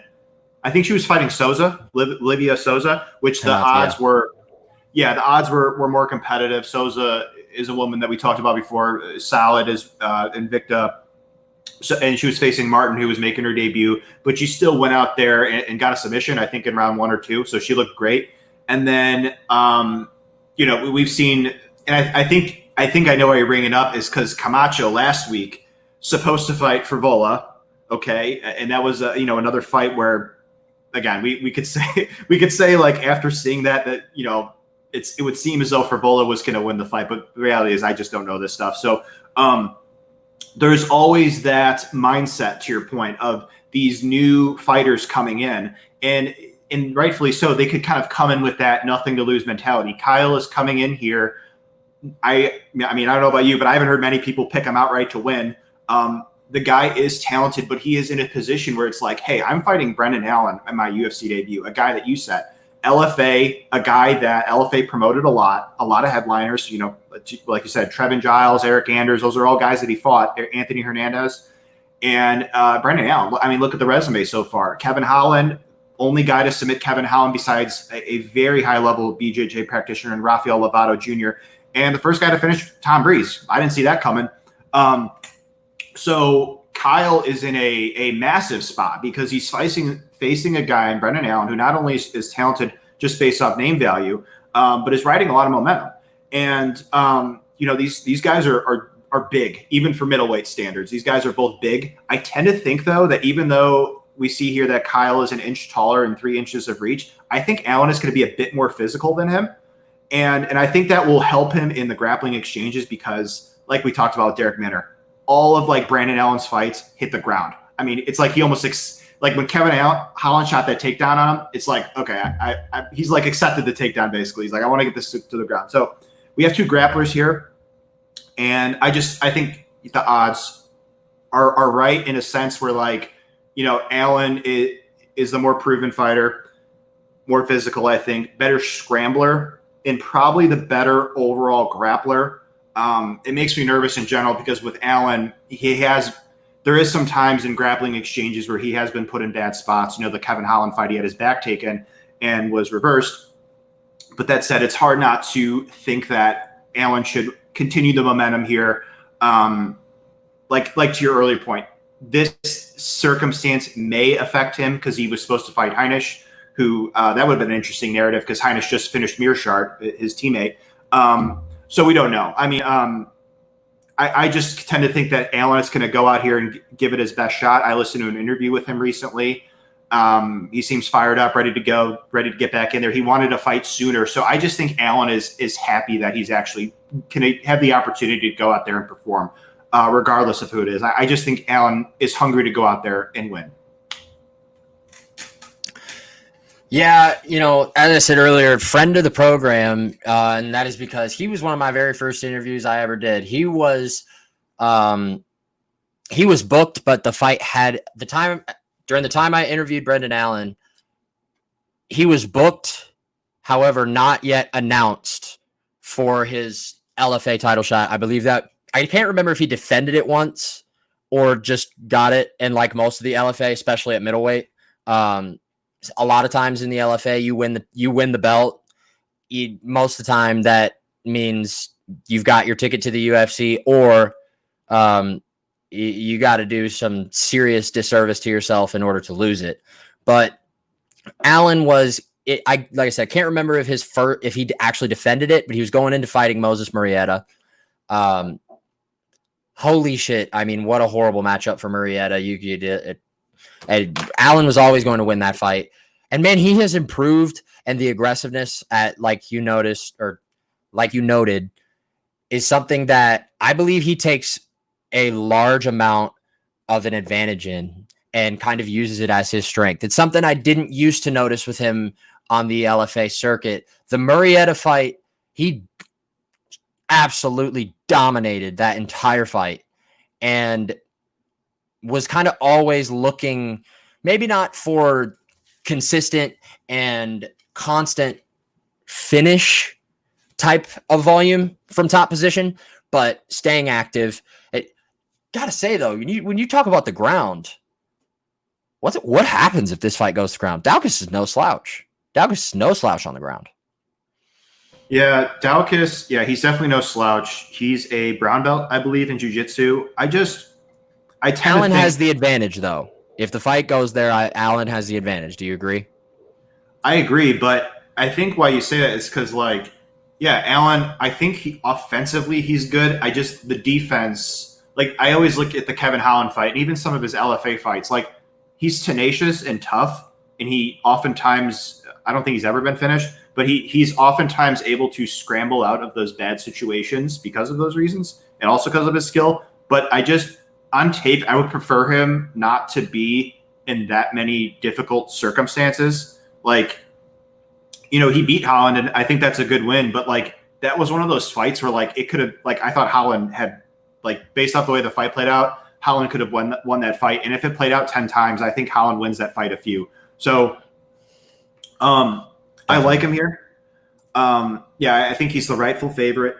I think she was fighting Souza, Livia Souza, which the odds were more competitive. Souza is a woman that we talked about before, solid as Invicta. So, and she was facing Martin, who was making her debut, but she still went out there and got a submission, I think, in round 1 or 2. So she looked great. And then, we've seen, and I think I know why you're bringing it up is because Camacho last week supposed to fight for Vola, okay, and that was another fight where, again, we could say like after seeing that it would seem as though Favola was going to win the fight, but the reality is I just don't know this stuff. So there's always that mindset, to your point, of these new fighters coming in, and rightfully so. They could kind of come in with that nothing to lose mentality. Kyle is coming in here. I mean, I don't know about you, but I haven't heard many people pick him outright to win. The guy is talented, but he is in a position where it's like, hey, I'm fighting Brendan Allen at my UFC debut, a guy that you set. LFA, a guy that LFA promoted a lot of headliners, like you said, Trevin Giles, Eric Anders, those are all guys that he fought, Anthony Hernandez, and Brendan Allen. I mean, look at the resume so far. Kevin Holland, only guy to submit Kevin Holland besides a very high-level BJJ practitioner and Rafael Lovato Jr., and the first guy to finish, Tom Breeze. I didn't see that coming. So Kyle is in a massive spot because he's facing a guy in Brendan Allen who not only is talented just based off name value, but is riding a lot of momentum. And these guys are big, even for middleweight standards. These guys are both big. I tend to think, though, that even though we see here that Kyle is an inch taller and 3 inches of reach, I think Allen is going to be a bit more physical than him. And I think that will help him in the grappling exchanges because, like we talked about with Derek Minner, all of like Brandon Allen's fights hit the ground. I mean, it's like he almost like when Kevin Holland shot that takedown on him, it's like, okay, he's like accepted the takedown basically. He's like, I want to get this to the ground. So we have 2 grapplers here, and I think the odds are right in a sense where like, Allen is the more proven fighter, more physical, I think, better scrambler, and probably the better overall grappler. It makes me nervous in general because with Allen, there is some times in grappling exchanges where he has been put in bad spots. The Kevin Holland fight, he had his back taken and was reversed. But that said, it's hard not to think that Allen should continue the momentum here. Like to your earlier point, this circumstance may affect him because he was supposed to fight Hainish, who that would have been an interesting narrative because Hainish just finished Mearshart, his teammate. So we don't know. I mean, I just tend to think that Allen is going to go out here and give it his best shot. I listened to an interview with him recently. He seems fired up, ready to go, ready to get back in there. He wanted to fight sooner. So I just think Allen is happy that he's actually can have the opportunity to go out there and perform, regardless of who it is. I just think Allen is hungry to go out there and win.
Yeah, as I said earlier, friend of the program, and that is because he was one of my very first interviews I ever did. He was booked, but the fight had during the time I interviewed Brendan Allen, he was booked, however, not yet announced for his LFA title shot. I believe that I can't remember if he defended it once or just got it. And like most of the LFA, especially at middleweight, a lot of times in the LFA, you win the belt. Most of the time that means you've got your ticket to the UFC, or you got to do some serious disservice to yourself in order to lose it. But Allen was, like I said, I can't remember if he actually defended it, but he was going into fighting Moses Murrieta. Holy shit! I mean, what a horrible matchup for Murrieta. You did. Allen was always going to win that fight, and man, he has improved, and the aggressiveness like you noted, is something that I believe he takes a large amount of an advantage in and kind of uses it as his strength. It's something I didn't used to notice with him on the LFA circuit. The Murrieta fight, he absolutely dominated that entire fight and was kind of always looking, maybe not for consistent and constant finish type of volume from top position, but staying active. Gotta say though, when you talk about the ground, what happens if this fight goes to ground? Daukaus is no slouch. Daukaus is no slouch on the ground.
Yeah, Daukaus, yeah, he's definitely no slouch. He's a brown belt, I believe, in jiu-jitsu. Allen
has the advantage, though. If the fight goes there, Allen has the advantage. Do you agree?
I agree, but I think why you say that is because, like, yeah, Allen, I think offensively he's good. The defense, like, I always look at the Kevin Holland fight and even some of his LFA fights. Like, he's tenacious and tough, and he oftentimes, I don't think he's ever been finished, but he's oftentimes able to scramble out of those bad situations because of those reasons and also because of his skill. But on tape, I would prefer him not to be in that many difficult circumstances. Like, he beat Holland, and I think that's a good win. But, like, that was one of those fights where, like, it could have, like, I thought Holland had, like, based off the way the fight played out, Holland could have won that fight. And if it played out 10 times, I think Holland wins that fight a few. So, I like him here. I think he's the rightful favorite.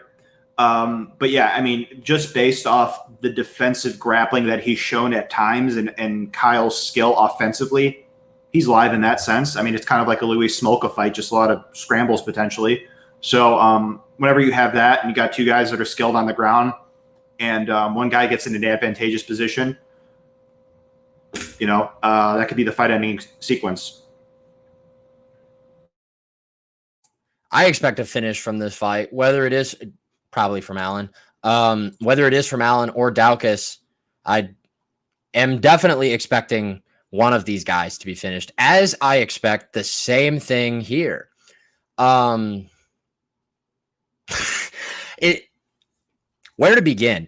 But yeah, I mean, just based off the defensive grappling that he's shown at times and Kyle's skill offensively, he's live in that sense. I mean, it's kind of like a Louis Smolka fight, just a lot of scrambles potentially. So whenever you have that and you got two guys that are skilled on the ground and one guy gets in an advantageous position, that could be the fight-ending sequence.
I expect a finish from this fight, whether it is probably from Allen, whether it is from Allen or Daukaus. I am definitely expecting one of these guys to be finished, as I expect the same thing here. Where to begin?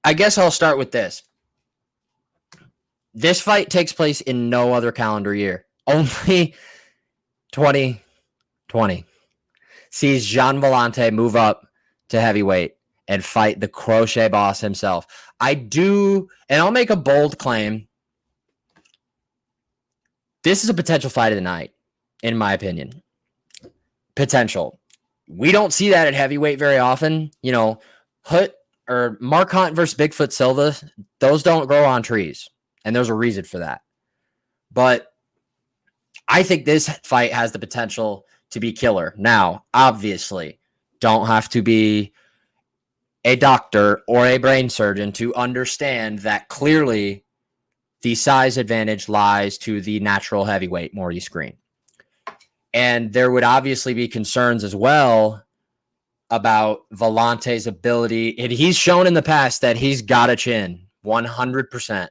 I guess I'll start with this. This fight takes place in no other calendar year. Only 2020 sees Jean Volante move up to heavyweight and fight the crochet boss himself. And I'll make a bold claim. This is a potential fight of the night, in my opinion. Potential. We don't see that at heavyweight very often. Hut or Mark Hunt versus Bigfoot Silva, those don't grow on trees. And there's a reason for that. But I think this fight has the potential to be killer. Now, obviously, don't have to be a doctor or a brain surgeon to understand that clearly the size advantage lies to the natural heavyweight, Maurice Green. And there would obviously be concerns as well about Volante's ability. And he's shown in the past that he's got a chin, 100%.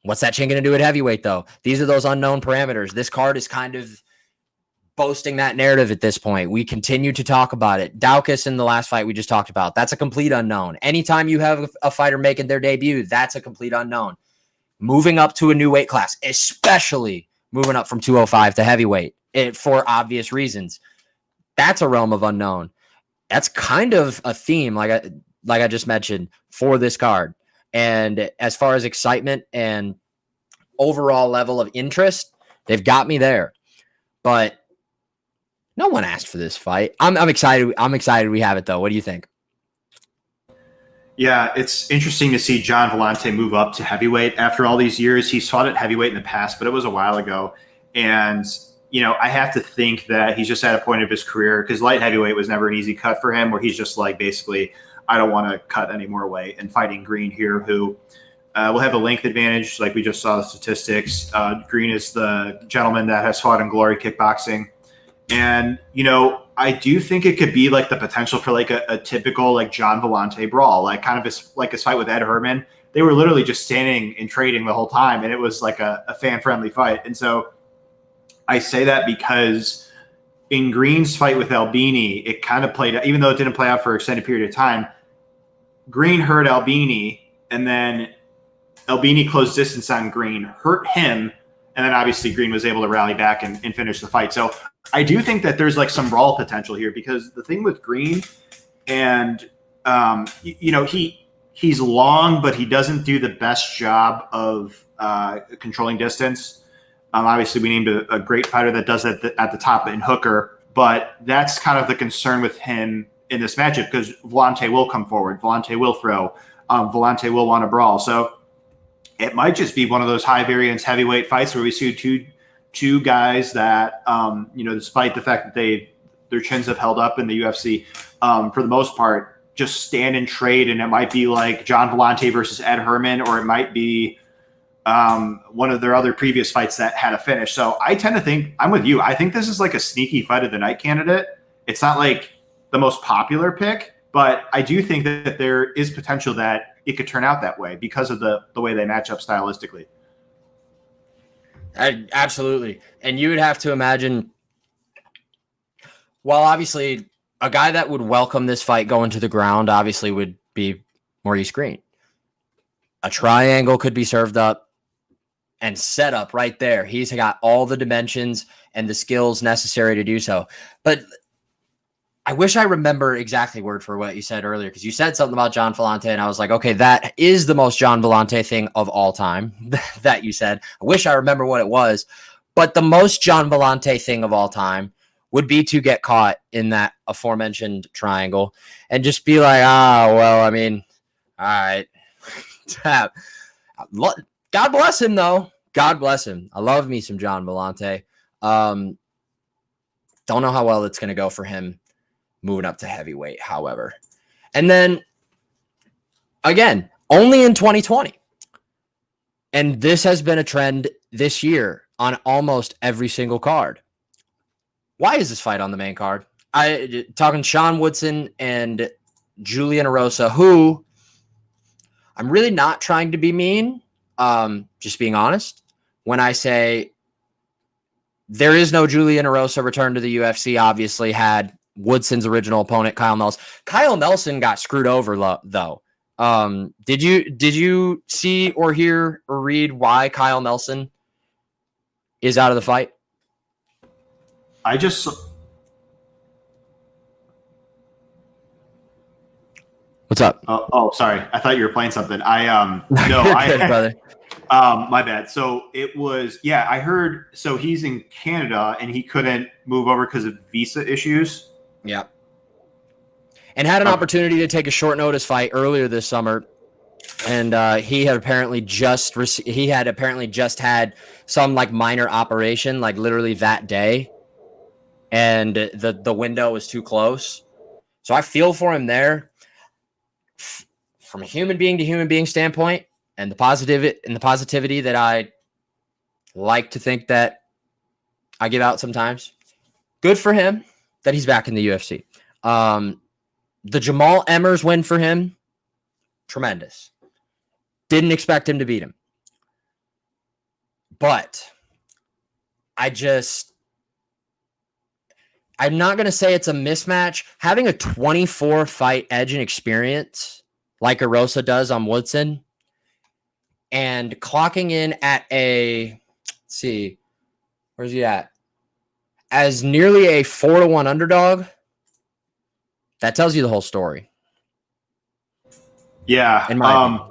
What's that chin going to do at heavyweight, though? These are those unknown parameters. This card is kind of boasting that narrative at this point. We continue to talk about it. Daukaus in the last fight we just talked about, that's a complete unknown. Anytime you have a fighter making their debut, that's a complete unknown. Moving up to a new weight class, especially moving up from 205 to heavyweight, for obvious reasons, that's a realm of unknown. That's kind of a theme, like I just mentioned, for this card. And as far as excitement and overall level of interest, they've got me there. But no one asked for this fight. I'm excited. I'm excited we have it, though. What do you think?
Yeah, it's interesting to see John Volante move up to heavyweight after all these years. He's fought at heavyweight in the past, but it was a while ago. And I have to think that he's just at a point of his career, because light heavyweight was never an easy cut for him, where he's just like, basically, I don't want to cut any more weight, and fighting Green here, who will have a length advantage. Like we just saw the statistics. Green is the gentleman that has fought in Glory Kickboxing. And, I do think it could be like the potential for like a typical like John Volante brawl, like kind of his fight with Ed Herman. They were literally just standing and trading the whole time, and it was like a fan-friendly fight. And so I say that because in Green's fight with Albini, it kind of played out, even though it didn't play out for an extended period of time. Green hurt Albini, and then Albini closed distance on Green, hurt him, and then obviously Green was able to rally back and finish the fight. So I do think that there's like some brawl potential here, because the thing with Green, and he's long, but he doesn't do the best job of controlling distance. Obviously, we named a great fighter that does it at the top in Hooker, but that's kind of the concern with him in this matchup, because Volante will come forward, Volante will throw, Volante will want to brawl. So it might just be one of those high variance heavyweight fights where we see two guys that, despite the fact that their chins have held up in the UFC, for the most part, just stand and trade. And it might be like John Volante versus Ed Herman, or it might be one of their other previous fights that had a finish. So I tend to think, I'm with you, I think this is like a sneaky fight of the night candidate. It's not like the most popular pick, but I do think that there is potential that it could turn out that way because of the way they match up stylistically.
Absolutely. And you would have to imagine, well, obviously a guy that would welcome this fight going to the ground obviously would be Maurice Green. A triangle could be served up and set up right there. He's got all the dimensions and the skills necessary to do so. But I wish I remember exactly word for what you said earlier, because you said something about John Volante, and I was like, okay, that is the most John Volante thing of all time that you said. I wish I remember what it was. But the most John Volante thing of all time would be to get caught in that aforementioned triangle and just be like, well, I mean, all right. God bless him, though. God bless him. I love me some John Volante. Don't know how well it's going to go for him moving up to heavyweight, however. And then, again, only in 2020. And this has been a trend this year on almost every single card. Why is this fight on the main card? Talking Sean Woodson and Julian Erosa, who I'm really not trying to be mean, just being honest. When I say there is no Julian Erosa return to the UFC, obviously had Woodson's original opponent, Kyle Nelson. Kyle Nelson got screwed over, though. Did you see or hear or read why Kyle Nelson is out of the fight? What's up?
Oh, sorry. I thought you were playing something. No,
brother.
My bad. So it was, I heard. So he's in Canada and he couldn't move over because of visa issues.
Yeah. And had an opportunity to take a short notice fight earlier this summer. And he had apparently just had some like minor operation, like literally that day. And the window was too close. So I feel for him there. From a human being to human being standpoint, and the positivity that I like to think that I give out sometimes. Good for him that he's back in the UFC. The Jamal Emmers win for him, tremendous. Didn't expect him to beat him. But I'm not going to say it's a mismatch. Having a 24 fight edge and experience like Erosa does on Woodson and clocking in at let's see, where's he at? As nearly a 4-1 underdog, that tells you the whole story.
Yeah.
In my opinion.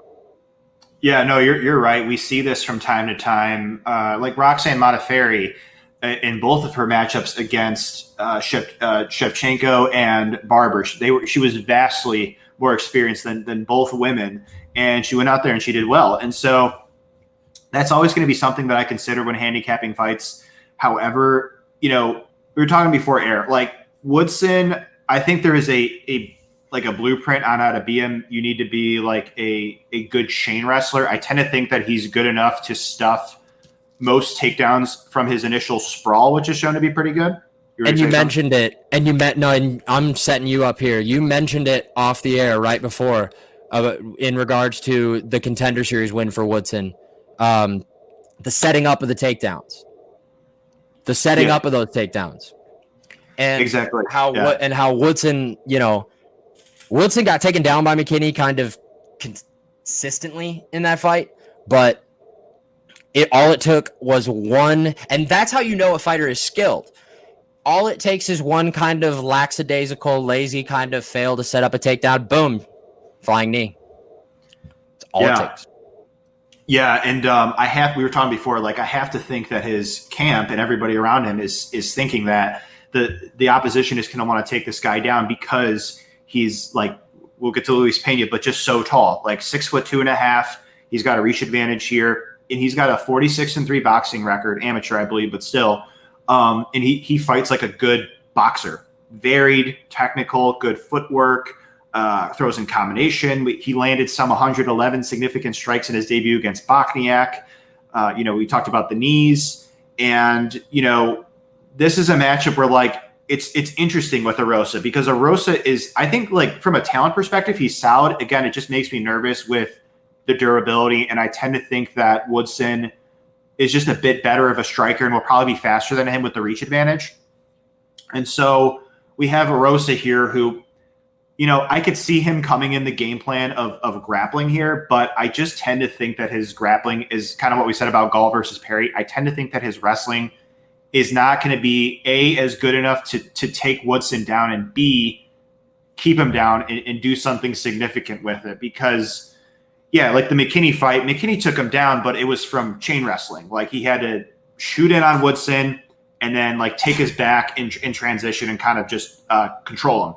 Yeah, no, you're right. We see this from time to time. Like Roxanne Modafferi in both of her matchups against Shevchenko and Barber, she was vastly more experienced than both women, and she went out there and she did well. And so that's always going to be something that I consider when handicapping fights. However, we were talking before air, like Woodson, I think there is a blueprint on how to be him. You need to be like a good chain wrestler. I tend to think that he's good enough to stuff most takedowns from his initial sprawl, which is shown to be pretty good.
And you mentioned it, and and I'm setting you up here. You mentioned it off the air right before, in regards to the Contender Series win for Woodson, the setting up of the takedowns, up of those takedowns, and
exactly
how Woodson, Woodson got taken down by McKinney kind of consistently in that fight, but all it took was one, and that's how you know a fighter is skilled. All it takes is one kind of lackadaisical, lazy kind of fail to set up a takedown. Boom, flying knee. That's all it takes.
Yeah, and we were talking before, like I have to think that his camp and everybody around him is thinking that the opposition is going to want to take this guy down because he's like, we'll get to Luis Pena, but just so tall, like 6'2.5". He's got a reach advantage here. And he's got a 46-3 boxing record, amateur, I believe, but still. And he fights like a good boxer, varied, technical, good footwork, throws in combination. He landed some 111 significant strikes in his debut against Bochniak. We talked about the knees, and this is a matchup where like it's interesting with Arosa because Arosa is, I think, like from a talent perspective, he's solid. Again, it just makes me nervous with the durability, and I tend to think that Woodson is just a bit better of a striker and will probably be faster than him with the reach advantage. And so we have Arosa here who, I could see him coming in the game plan of grappling here, but I just tend to think that his grappling is kind of what we said about Gall versus Perry. I tend to think that his wrestling is not going to be as good enough to take Woodson down, and B, keep him down and do something significant with it because like the McKinney fight, McKinney took him down, but it was from chain wrestling. Like he had to shoot in on Woodson and then like take his back in transition and kind of just control him.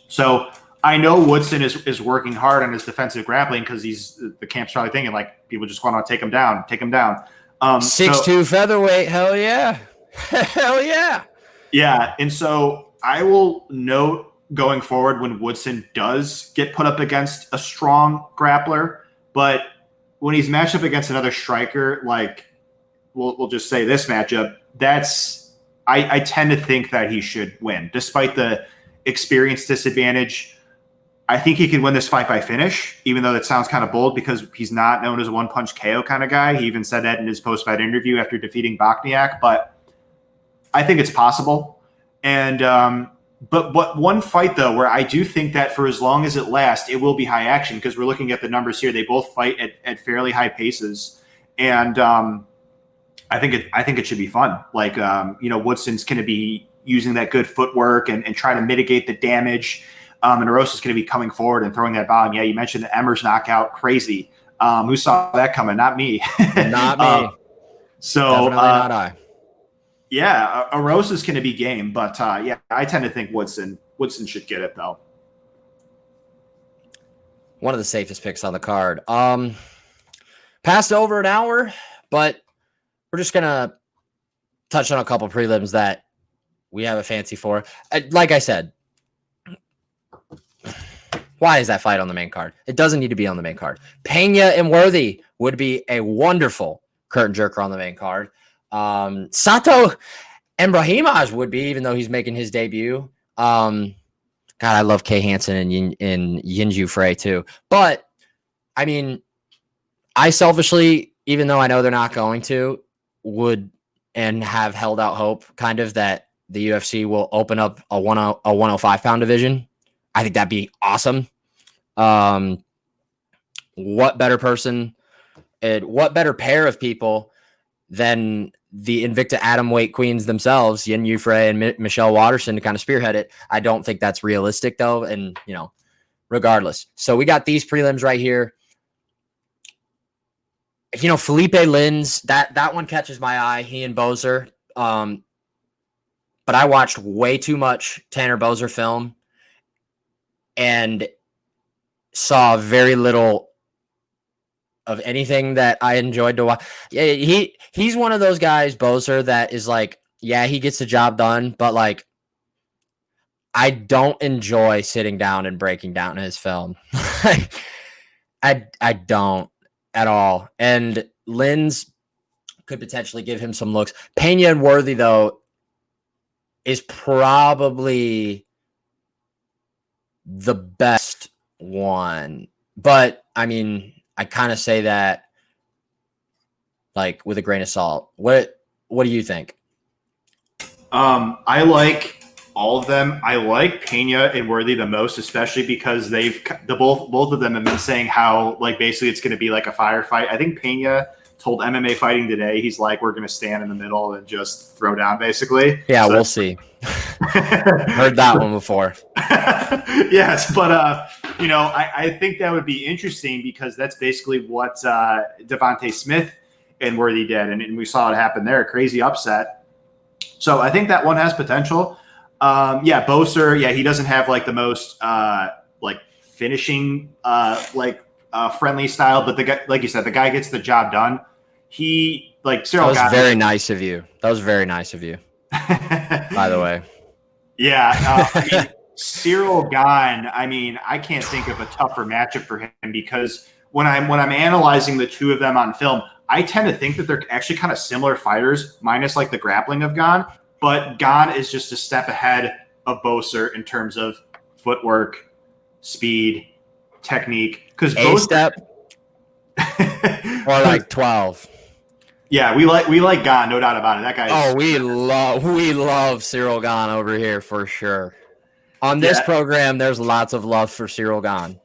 So I know Woodson is working hard on his defensive grappling because the camp's probably thinking like people just want to take him down.
6'2" featherweight, hell yeah. Hell yeah.
Yeah, and so I will note going forward when Woodson does get put up against a strong grappler, but when he's matched up against another striker, like we'll just say this matchup, I tend to think that he should win despite the experience disadvantage. I think he could win this fight by finish, even though that sounds kind of bold because he's not known as a one-punch KO kind of guy. He even said that in his post-fight interview after defeating Bochniak, but I think it's possible. And but one fight, though, where I do think that for as long as it lasts, it will be high action because we're looking at the numbers here. They both fight at fairly high paces. And I think it should be fun. Like, Woodson's going to be using that good footwork and try to mitigate the damage. And Arosa's going to be coming forward and throwing that bomb. Yeah, you mentioned the Emmers knockout. Crazy. Who saw that coming? Not me.
Not me. Definitely not I.
Yeah, Arosa's going to be game, but I tend to think Woodson should get it though.
One of the safest picks on the card. Passed over an hour, but we're just gonna touch on a couple prelims that we have a fancy for. Like I said, why is that fight on the main card? It doesn't need to be on the main card. Pena and Worthy would be a wonderful curtain jerker on the main card. Sato and Brahimaj would be, even though he's making his debut. God, I love Kay Hansen and Yinju Frey too. But I mean, I selfishly, even though I know they're not going to, would and have held out hope kind of that the UFC will open up a 105 pound division. I think that'd be awesome. What better pair of people than the Invicta Atomweight queens themselves, Yin Yufrey and Michelle Watterson, to kind of spearhead it. I don't think that's realistic though. And, regardless. So we got these prelims right here. Felipe Lins, that one catches my eye. He and Bozer. But I watched way too much Tanner Bozer film and saw very little of anything that I enjoyed to watch. Yeah, he's one of those guys, Bozer, that is like yeah, he gets the job done, but like I don't enjoy sitting down and breaking down his film. I don't at all. And Lynn's could potentially give him some looks. Pena and Worthy, though, is probably the best one. But I mean, I kind of say that like with a grain of salt. What do you think?
I like all of them. I like Pena and Worthy the most, especially because both of them have been saying how like basically it's going to be like a firefight. I think Pena told MMA Fighting Today, he's like, we're going to stand in the middle and just throw down, basically.
Yeah, so we'll see. Heard that one before.
Yes, but I think that would be interesting because that's basically what Devontae Smith and Worthy did, and we saw it happen there. Crazy upset. So I think that one has potential. Boser, he doesn't have like the most like finishing friendly style, but the guy, like you said, the guy gets the job done. He like Cyril.
That was very nice of you. That was very nice of you. By the way.
Yeah. Cyril Gahn, I can't think of a tougher matchup for him because when I'm analyzing the two of them on film, I tend to think that they're actually kind of similar fighters, minus like the grappling of Gahn. But Gahn is just a step ahead of Boser in terms of footwork, speed, technique. Because
step or like 12.
Yeah, we like Gahn, no doubt about it. That guy.
Oh, we love Cyril Gahn over here for sure. On this program, there's lots of love for Cyril Gahn,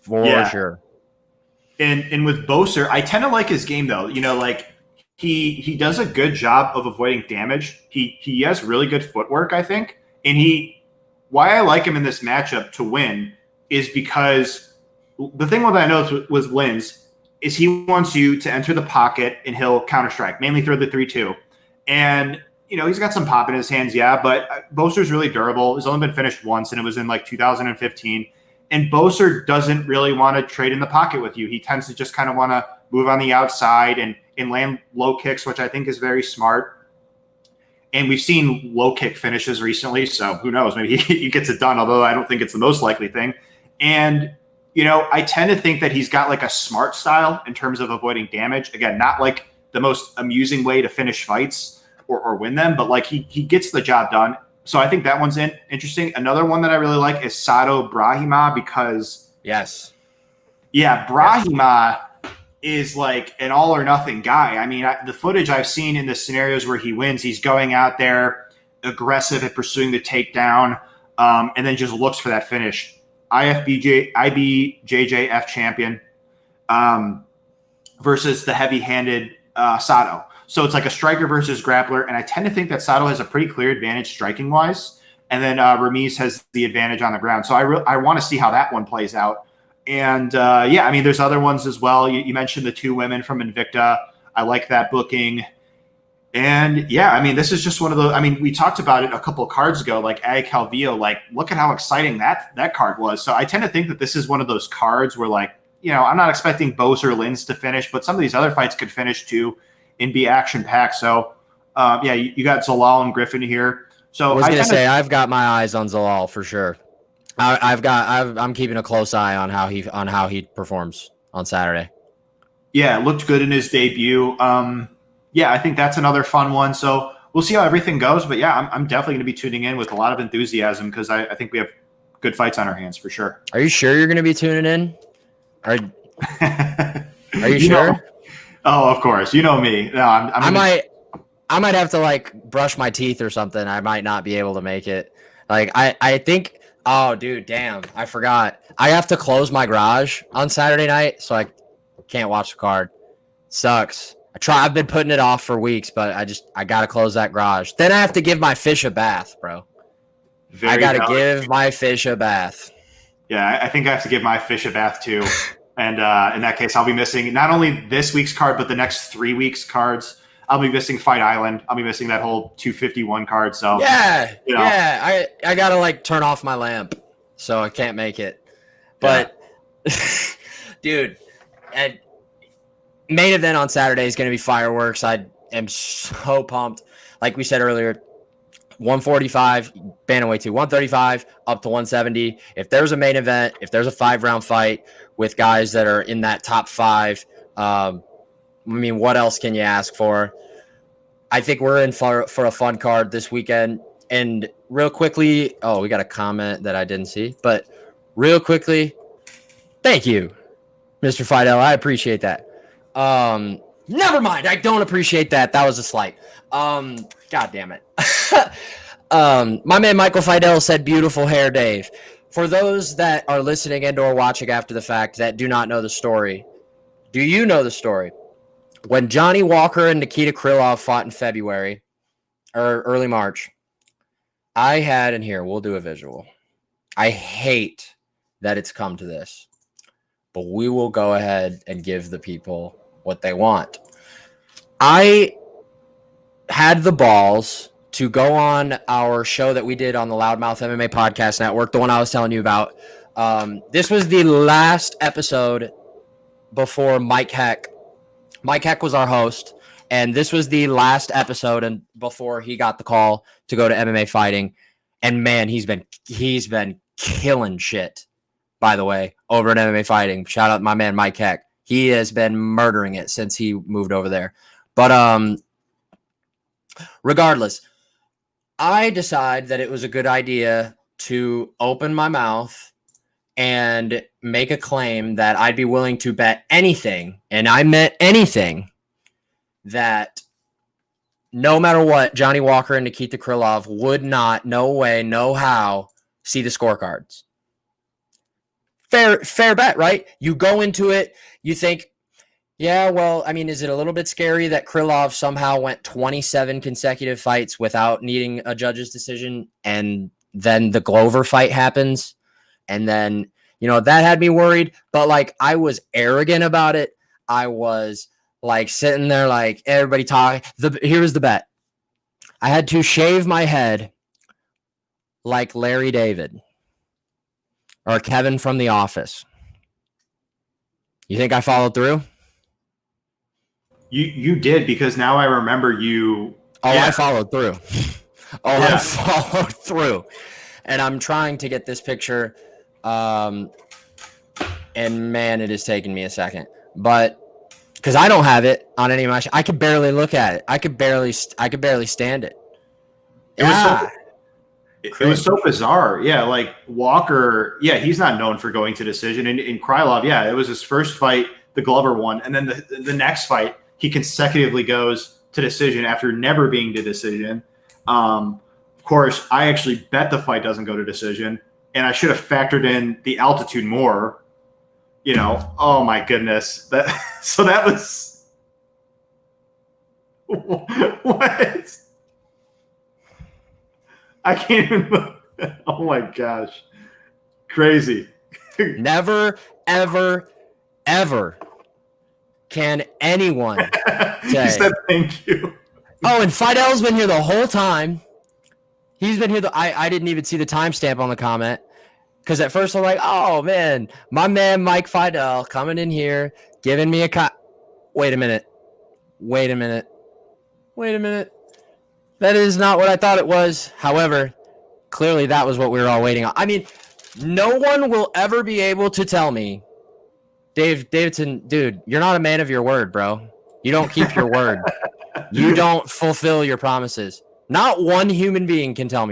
for sure.
And with Boser, I tend to like his game though. Like he does a good job of avoiding damage. He has really good footwork, I think. And why I like him in this matchup to win is because the thing that I know with Lynn's is he wants you to enter the pocket and he'll counter strike, mainly throw the 3-2. And, he's got some pop in his hands, but Boser's really durable. He's only been finished once, and it was in like 2015. And Boser doesn't really want to trade in the pocket with you. He tends to just kind of want to move on the outside and land low kicks, which I think is very smart. And we've seen low kick finishes recently, so who knows? Maybe he gets it done, although I don't think it's the most likely thing. And I tend to think that he's got like a smart style in terms of avoiding damage. Again, not like the most amusing way to finish fights or win them, but like he gets the job done. So I think that one's interesting. Another one that I really like is Sado Brahima because Brahima is like an all or nothing guy. The footage I've seen in the scenarios where he wins, he's going out there aggressive at pursuing the takedown, and then just looks for that finish. IBJJF champion versus the heavy-handed Sato. So it's like a striker versus grappler, and I tend to think that Sato has a pretty clear advantage striking-wise, and then Ramiz has the advantage on the ground. So I want to see how that one plays out. And, there's other ones as well. You mentioned the two women from Invicta. I like that booking. And this is just one of those. We talked about it a couple of cards ago, like A Calvillo. Like, look at how exciting that card was. So I tend to think that this is one of those cards where, like, I'm not expecting Boser Lynn's to finish, but some of these other fights could finish too and be action packed. So, you got Zalal and Griffin here. So
I was gonna say I've got my eyes on Zalal for sure. I'm keeping a close eye on how he performs on Saturday.
Yeah, looked good in his debut. I think that's another fun one. So we'll see how everything goes. But I'm definitely going to be tuning in with a lot of enthusiasm because I think we have good fights on our hands for sure.
Are you sure you're going to be tuning in? Are you sure?
Oh, of course. You know me. No, I
might have to like brush my teeth or something. I might not be able to make it. Like I think. Oh, dude, damn! I forgot. I have to close my garage on Saturday night, so I can't watch the card. Sucks. I've been putting it off for weeks, but I gotta close that garage. Then I have to give my fish a bath, bro. I gotta give my fish a bath.
Yeah, I think I have to give my fish a bath too. And in that case, I'll be missing not only this week's card, but the next 3 weeks' cards. I'll be missing Fight Island. I'll be missing that whole 251 card. So
I gotta like turn off my lamp, so I can't make it. But dude, main event on Saturday is gonna be fireworks. I am so pumped. like we said earlier, 145, bantamweight to 135, up to 170. If there's a main event, if there's a 5-round fight with guys that are in that top 5, I mean, what else can you ask for? I think we're in for a fun card this weekend. And real quickly, we got a comment that I didn't see, but real quickly, thank you, Mr. Fidel. I appreciate that. Never mind. I don't appreciate that. That was a slight. God damn it. My man Michael Fidel said, beautiful hair, Dave. For those that are listening and or watching after the fact that do not know the story, do you know the story? When Johnny Walker and Nikita Krylov fought in February or early March, I had in here, we'll do a visual. I hate that it's come to this, but we will go ahead and give the people what they want. I had the balls to go on our show that we did on the Loudmouth MMA Podcast Network, the one I was telling you about. This was the last episode before Mike Heck. Mike Heck was our host, and this was the last episode and before he got the call to go to MMA fighting. And man, he's been killing shit, by the way, over at MMA fighting. Shout out my man Mike Heck. He has been murdering it since he moved over there. But regardless, I decided that it was a good idea to open my mouth and make a claim that I'd be willing to bet anything, and I meant anything, that no matter what, Johnny Walker and Nikita Krylov would not, no way, no how, see the scorecards. Fair bet, right? You go into it, you think, yeah, well, I mean, is it a little bit scary that Krylov somehow went 27 consecutive fights without needing a judge's decision, and then the Glover fight happens, and then, you know, that had me worried, but, like, I was arrogant about it. I was, like, sitting there like everybody talking. Here was the bet. I had to shave my head like Larry David or Kevin from The Office. You think I followed through?
You did, because now I remember you.
Oh,
yeah.
I followed through. I followed through. And I'm trying to get this picture. And man, it is taking me a second. But because I don't have it on any of my I could barely look at it. I could barely stand it.
It was so bizarre. Yeah, like Walker, he's not known for going to decision. And in Krylov, it was his first fight, the Glover one. And then the next fight, he consecutively goes to decision after never being to decision. Of course, I actually bet the fight doesn't go to decision. And I should have factored in the altitude more. You know, oh my goodness. So that was what? I can't even. Oh my gosh. Crazy.
Never, ever, ever can anyone say.
He said thank you.
Oh, and Fidel's been here the whole time. He's been here. I didn't even see the timestamp on the comment. Because at first I'm like, oh, man, my man Mike Fidel coming in here, giving me a Wait a minute. That is not what I thought it was. However, clearly that was what we were all waiting on. I mean, no one will ever be able to tell me, Davidson, dude, you're not a man of your word, bro. You don't keep your word. You don't fulfill your promises. Not one human being can tell me